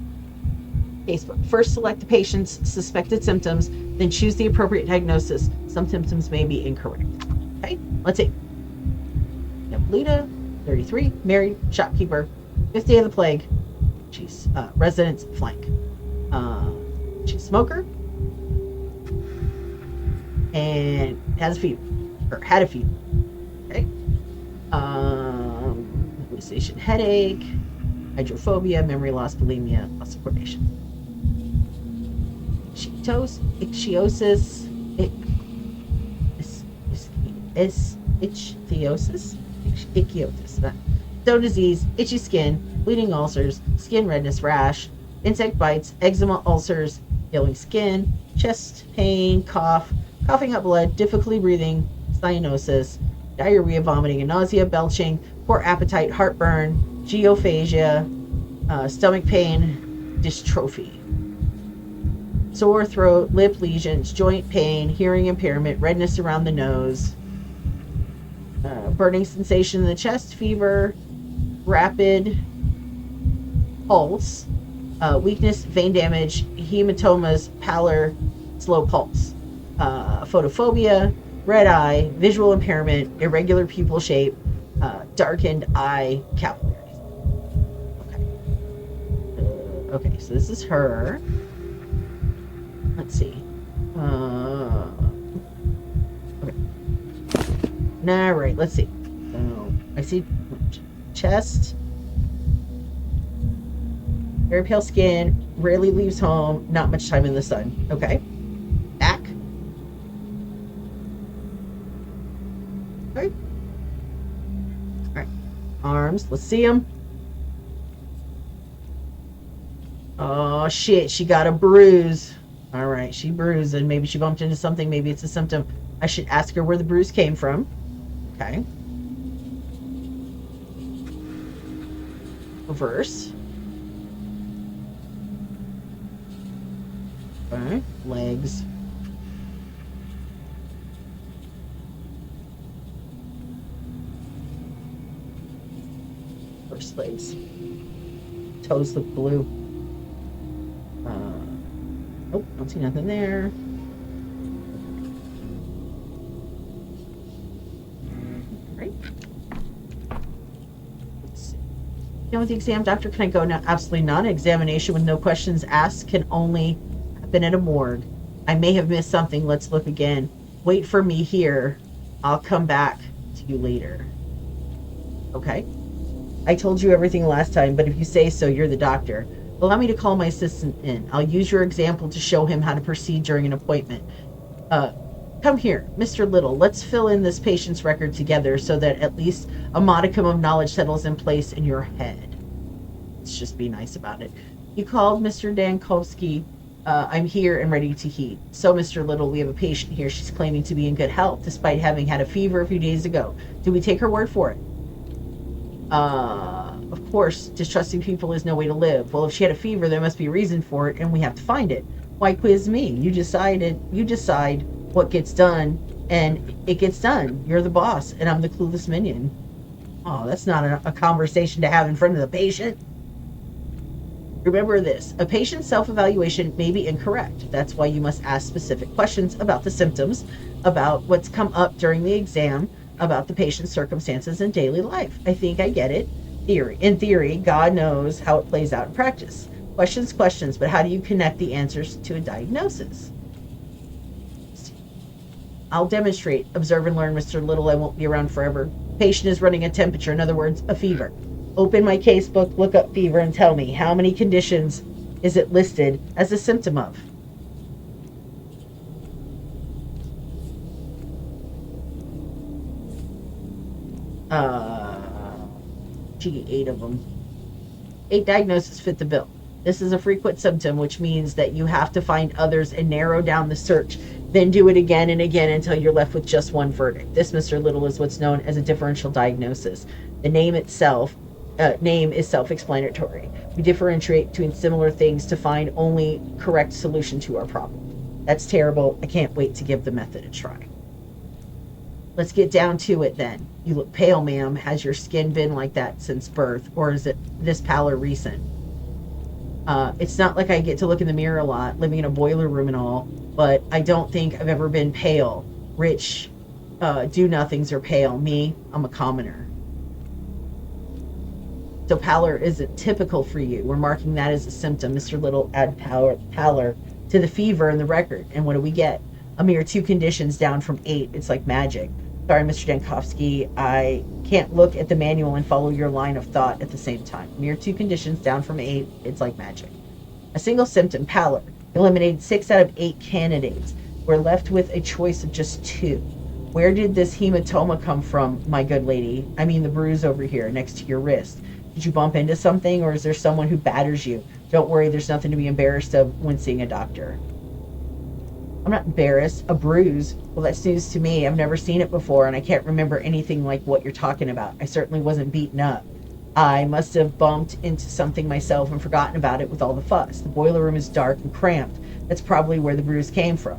Casebook. First, select the patient's suspected symptoms, then choose the appropriate diagnosis. Some symptoms may be incorrect. Okay. Let's see. Lita, 33, married, shopkeeper, 5th day of the plague. She's residence flank. She's smoker. and has a fever, or had a fever. Okay. Hallucination, headache, hydrophobia, memory loss, bulimia, loss of coordination. Ichthyosis, ichthyosis, stone disease, itchy skin, bleeding ulcers, skin redness, rash, insect bites, eczema, ulcers, yellowing skin, chest pain, cough, coughing up blood, difficulty breathing, cyanosis, diarrhea, vomiting and nausea, belching, poor appetite, heartburn, geophagia, stomach pain, dystrophy, sore throat, lip lesions, joint pain, hearing impairment, redness around the nose, burning sensation in the chest, fever, rapid pulse, weakness, vein damage, hematomas, pallor, slow pulse, photophobia, red eye, visual impairment, irregular pupil shape, darkened eye capillaries. Okay, so this is her. Let's see. Okay. All right, let's see. So I see chest, very pale skin, rarely leaves home, not much time in the sun. Okay. Back. Okay. All right. Arms, let's see them. Oh shit, she got a bruise. All right, she bruised and maybe she bumped into something. Maybe it's a symptom. I should ask her where the bruise came from. Okay. Reverse. Okay. Legs. First legs. Toes look blue. Nope, don't see nothing there. Right. Let's see. With the exam, doctor, can I go now? Absolutely not. An examination with no questions asked can only happen at a morgue. I may have missed something. Let's look again. Wait for me here. I'll come back to you later. Okay. I told you everything last time, but if you say so, you're the doctor. Allow me to call my assistant in. I'll use your example to show him how to proceed during an appointment. Come here, Mr. Little. Let's fill in this patient's record together so that at least a modicum of knowledge settles in place in your head. Let's just be nice about it. You called Mr. Dankovsky. I'm here and ready to heed. So, Mr. Little, we have a patient here. She's claiming to be in good health despite having had a fever a few days ago. Do we take her word for it? Of course, distrusting people is no way to live. Well, if she had a fever, there must be a reason for it, and we have to find it. Why quiz me? You decide what gets done, and it gets done. You're the boss, and I'm the clueless minion. Oh, that's not a conversation to have in front of the patient. Remember this, a patient's self-evaluation may be incorrect. That's why you must ask specific questions about the symptoms, about what's come up during the exam, about the patient's circumstances in daily life. I think I get it. In theory, God knows how it plays out in practice. Questions, but how do you connect the answers to a diagnosis? I'll demonstrate. Observe and learn, Mr. Little. I won't be around forever. Patient is running a temperature, in other words, a fever. Open my casebook, look up fever, and tell me how many conditions is it listed as a symptom of? Gee, 8 of them. 8 diagnoses fit the bill. This is a frequent symptom, which means that you have to find others and narrow down the search, then do it again and again until you're left with just one verdict. This, Mr. Little, is what's known as a differential diagnosis. The name itself, name is self-explanatory. We differentiate between similar things to find only correct solution to our problem. That's terrible. I can't wait to give the method a try. Let's get down to it then. You look pale, ma'am. Has your skin been like that since birth, or is it this pallor recent? It's not like I get to look in the mirror a lot, living in a boiler room and all, but I don't think I've ever been pale. Rich, do-nothings are pale. Me, I'm a commoner. So pallor isn't typical for you. We're marking that as a symptom. Mr. Little, add pallor to the fever in the record. And what do we get? A mere 2 conditions down from 8. It's like magic. Sorry, Mr. Denkovsky, I can't look at the manual and follow your line of thought at the same time. Mere 2 conditions down from 8. It's like magic. A single symptom, pallor. Eliminated 6 out of 8 candidates. We're left with a choice of just 2. Where did this hematoma come from, my good lady? I mean the bruise over here, next to your wrist. Did you bump into something, or is there someone who batters you? Don't worry, there's nothing to be embarrassed of when seeing a doctor. I'm not embarrassed. A bruise? Well, that's news to me. I've never seen it before, and I can't remember anything like what you're talking about. I certainly wasn't beaten up. I must have bumped into something myself and forgotten about it with all the fuss. The boiler room is dark and cramped. That's probably where the bruise came from.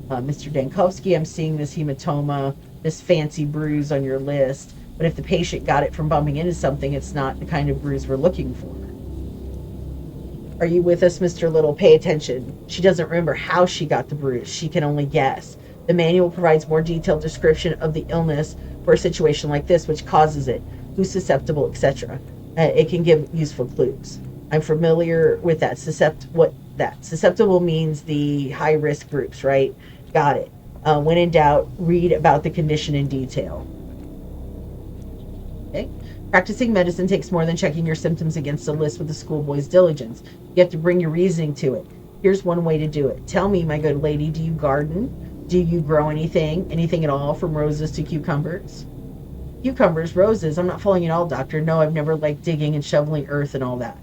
Mr. Denkovsky, I'm seeing this hematoma, this fancy bruise on your list, but if the patient got it from bumping into something, it's not the kind of bruise we're looking for. Are you with us, Mr. Little? Pay attention. She doesn't remember how she got the bruise. She can only guess. The manual provides more detailed description of the illness for a situation like this, which causes it, who's susceptible, etc. It can give useful clues. I'm familiar with that. Susceptible means the high-risk groups, right? Got it. When in doubt, read about the condition in detail. Okay. Practicing medicine takes more than checking your symptoms against a list with a schoolboy's diligence. You have to bring your reasoning to it. Here's one way to do it. Tell me, my good lady, do you garden? Do you grow anything? Anything at all, from roses to cucumbers? Cucumbers, roses. I'm not following at all, doctor. No, I've never liked digging and shoveling earth and all that.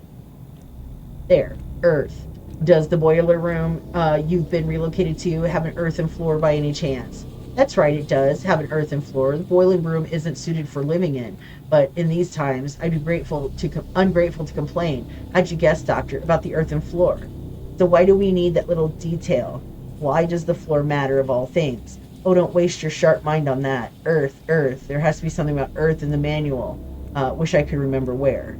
There. Earth. Does the boiler room you've been relocated to have an earthen floor by any chance? That's right, it does have an earthen floor. The boiling room isn't suited for living in, but in these times, I'd be ungrateful to complain. How'd you guess, doctor, about the earthen floor? So why do we need that little detail? Why does the floor matter of all things? Oh, don't waste your sharp mind on that. Earth, earth. There has to be something about earth in the manual. Wish I could remember where.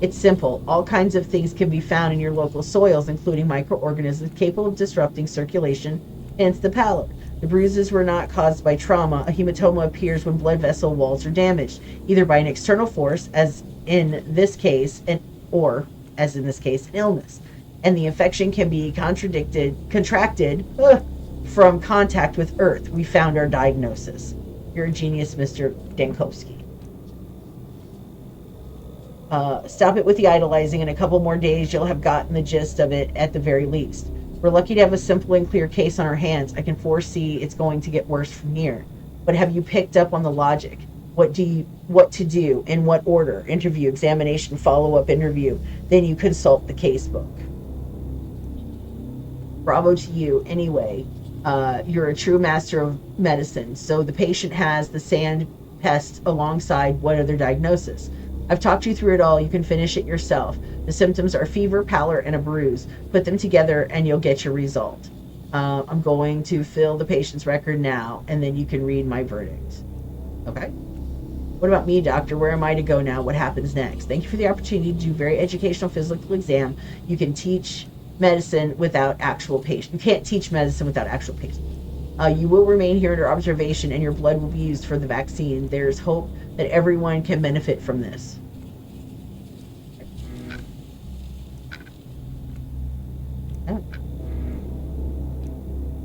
It's simple. All kinds of things can be found in your local soils, including microorganisms capable of disrupting circulation, hence the pallor. The bruises were not caused by trauma. A hematoma appears when blood vessel walls are damaged, either by an external force, as in this case, an illness. And the infection can be contracted from contact with earth. We found our diagnosis. You're a genius, Mr. Denkovsky. Stop it with the idolizing. In a couple more days, you'll have gotten the gist of it at the very least. We're lucky to have a simple and clear case on our hands. I can foresee it's going to get worse from here. But have you picked up on the logic? What to do, in what order? Interview, examination, follow-up interview. Then you consult the casebook. Bravo to you. Anyway, you're a true master of medicine. So the patient has the sand pest alongside what other diagnosis? I've talked you through it all. You can finish it yourself. The symptoms are fever, pallor, and a bruise. Put them together and you'll get your result. I'm going to fill the patient's record now, and then you can read my verdict. Okay? What about me, doctor? Where am I to go now? What happens next? Thank you for the opportunity to do very educational physical exam. You can teach medicine without actual patient. You can't teach medicine without actual patient. You will remain here under observation, and your blood will be used for the vaccine. There's hope that everyone can benefit from this.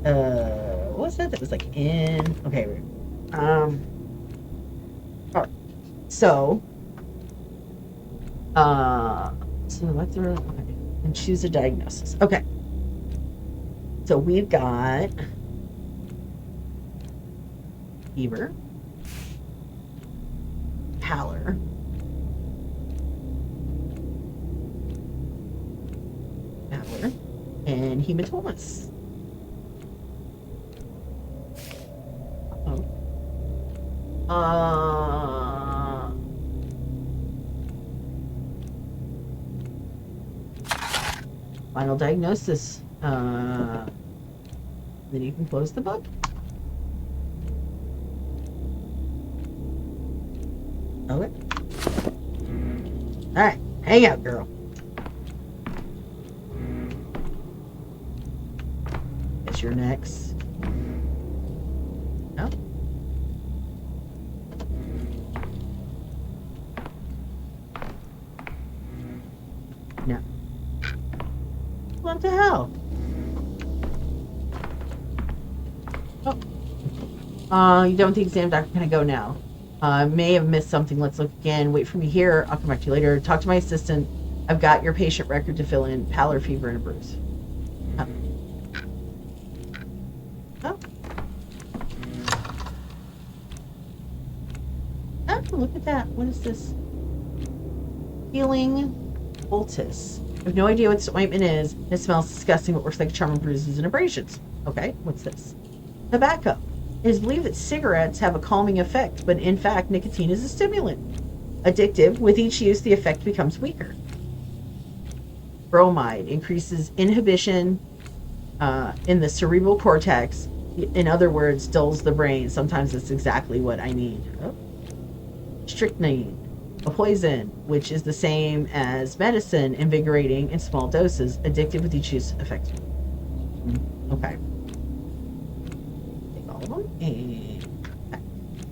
What was that? That was like in. Okay. All right. So let's and choose a diagnosis. Okay. So we've got fever, pallor, and hematomas. Final diagnosis. Then you can close the book. Okay. All right, hang out, girl. Guess you're next. No. No. What the hell? You don't think exam doctor, can I go now? May have missed something. Let's look again. Wait for me here. I'll come back to you later. Talk to my assistant. I've got your patient record to fill in. Pallor, fever, and a bruise. Oh. Oh. Oh, look at that. What is this? Healing poultice. I have no idea what this ointment is. It smells disgusting, but works like charm and bruises and abrasions. Okay, what's this? Tobacco. It is believed that cigarettes have a calming effect, but in fact, nicotine is a stimulant. Addictive. With each use, the effect becomes weaker. Bromide increases inhibition in the cerebral cortex. In other words, dulls the brain. Sometimes it's exactly what I need. Oh. Strychnine. A poison, which is the same as medicine, invigorating in small doses, addictive with each use, effective. Okay. Take all of them and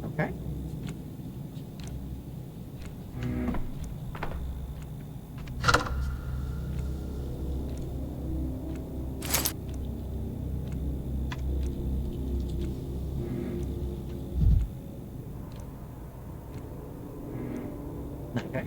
okay. Okay.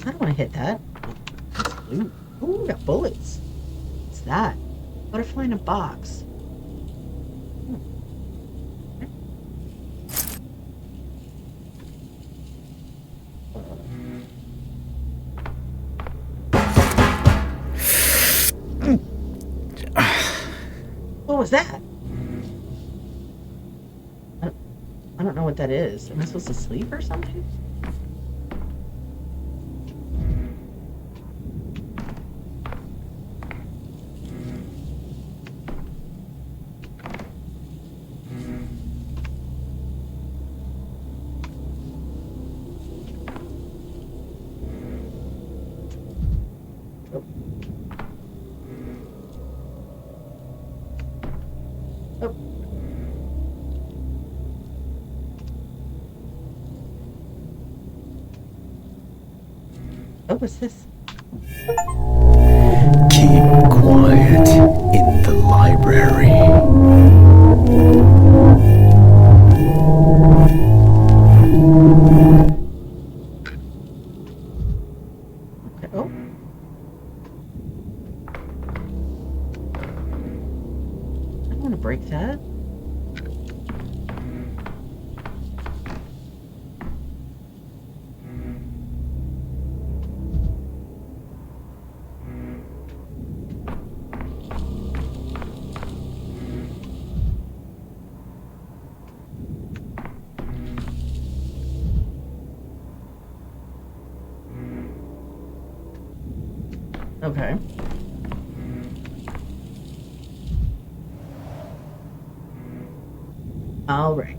I don't want to hit that. That's blue. Ooh, got bullets. What's that? Butterfly in a box. What was that? I don't know what that is. Am I supposed to sleep or something? Oh. Oh, what's this? Keep quiet in the library. Okay. Oh. I don't want to break that. Okay. All right.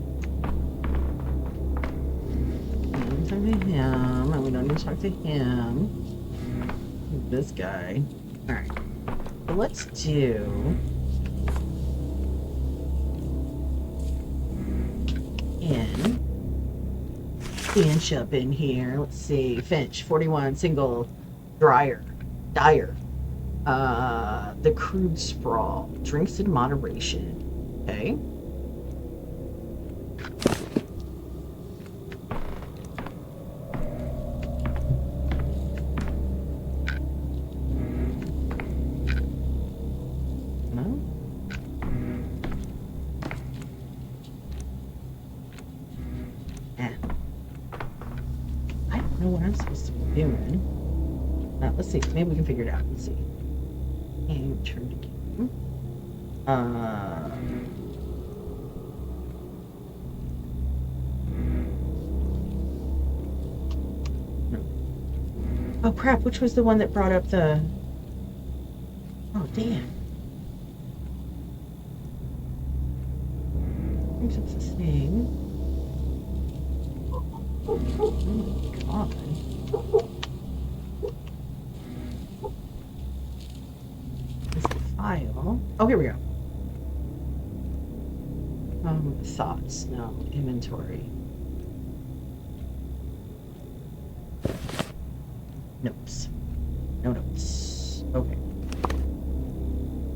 Talk to him, and we don't need to talk to him. This guy. All right. So let's do. Finch up in here. Let's see. Finch, 41, single, Dyer. The crude sprawl. Drinks in moderation. Okay. No. I don't know what I'm supposed to be doing. Let's see. Maybe we can figure it out. Let's see. And turn to game. No. Oh crap! Which was the one that brought up the? Oh damn! I think it's the same. Oh God. Oh, here we go. Thoughts. No. Inventory. Notes. No notes. Okay.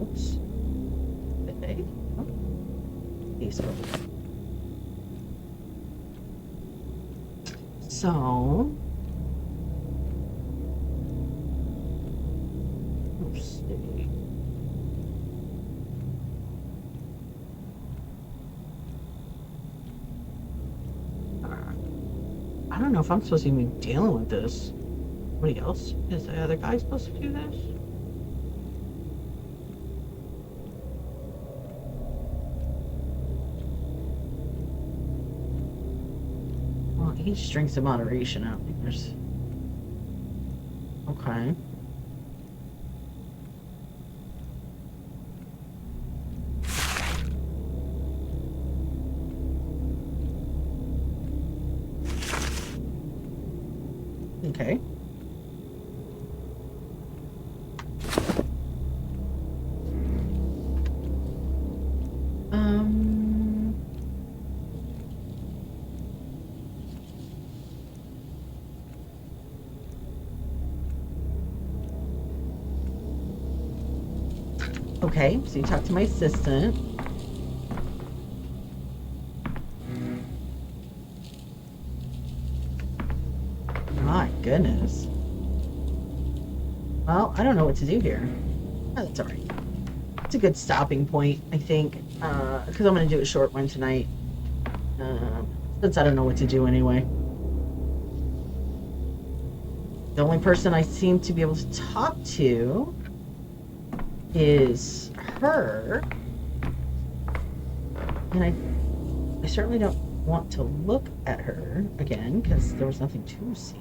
Oops. Okay. Oh. Peaceful. So. Let's see. I don't know if I'm supposed to even be dealing with this. Anybody else? Is the other guy supposed to do this? Well, he just drinks in moderation. I don't think there's... Okay. Okay. Okay, so you talk to my assistant. My goodness. Well, I don't know what to do here. Oh, that's alright. It's a good stopping point, I think, because I'm going to do a short one tonight, since I don't know what to do anyway. The only person I seem to be able to talk to is her, and I certainly don't want to look at her again, because there was nothing to see.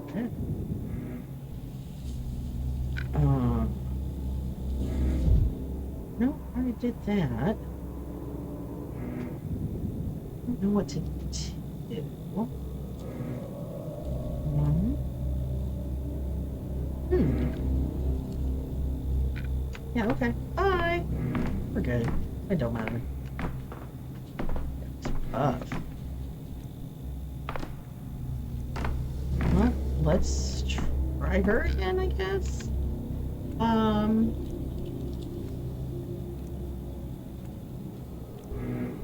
Okay. No, I already did that. I don't know what to do. Yeah, okay. Bye. We're good. It don't matter. It's tough. Well, let's try her again, I guess.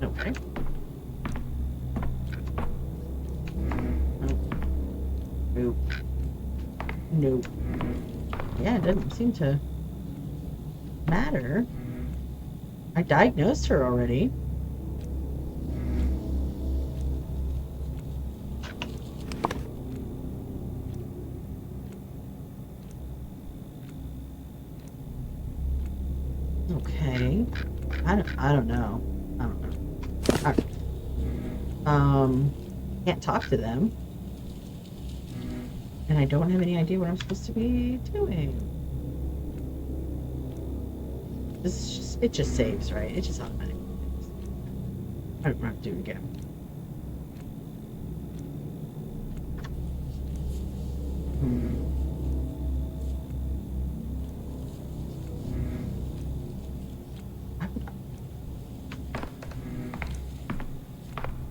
Okay. Nope. Nope. Yeah, it doesn't seem to matter. I diagnosed her already. Okay. I don't know. I don't know. Can't talk to them. And I don't have any idea what I'm supposed to be doing. It just saves, right? It just automatically saves. I don't have to do it again.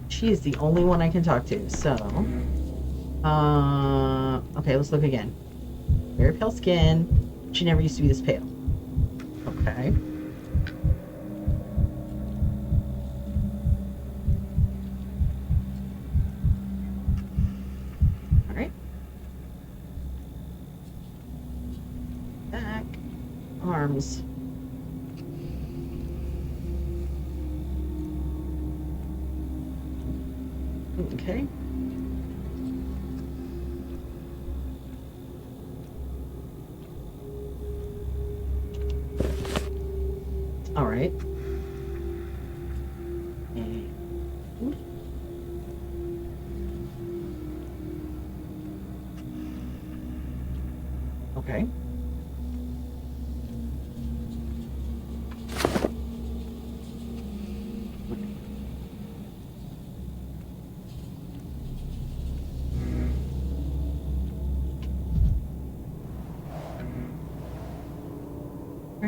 She is the only one I can talk to, so... okay, let's look again. Very pale skin. She never used to be this pale. Okay. Alright. Back. Arms. Okay. All right. And... okay.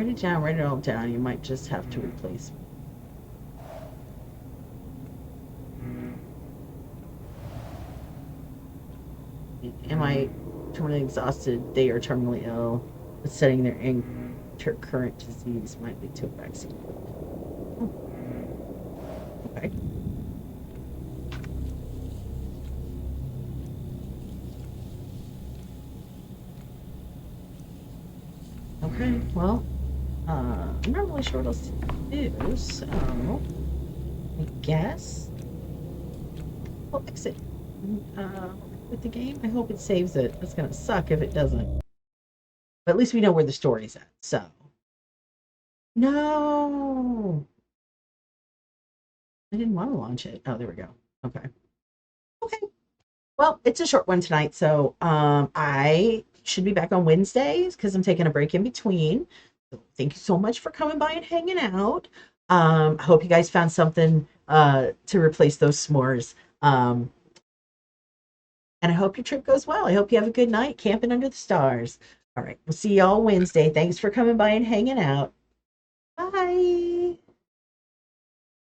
Write it down, write it all down. You might just have to replace. Am I terminally exhausted? They are terminally ill. But setting their intercurrent disease might lead to a vaccine. Okay. Okay, well, I'm not really sure what else to do, so I guess we'll exit with the game. I hope it saves it. It's gonna suck if it doesn't. But at least we know where the story's at, so. No! I didn't want to launch it. Oh, there we go. Okay. Okay. Well, it's a short one tonight, so I should be back on Wednesdays because I'm taking a break in between. So thank you so much for coming by and hanging out. I hope you guys found something to replace those s'mores. And I hope your trip goes well. I hope you have a good night camping under the stars. All right, we'll see y'all Wednesday. Thanks for coming by and hanging out. Bye.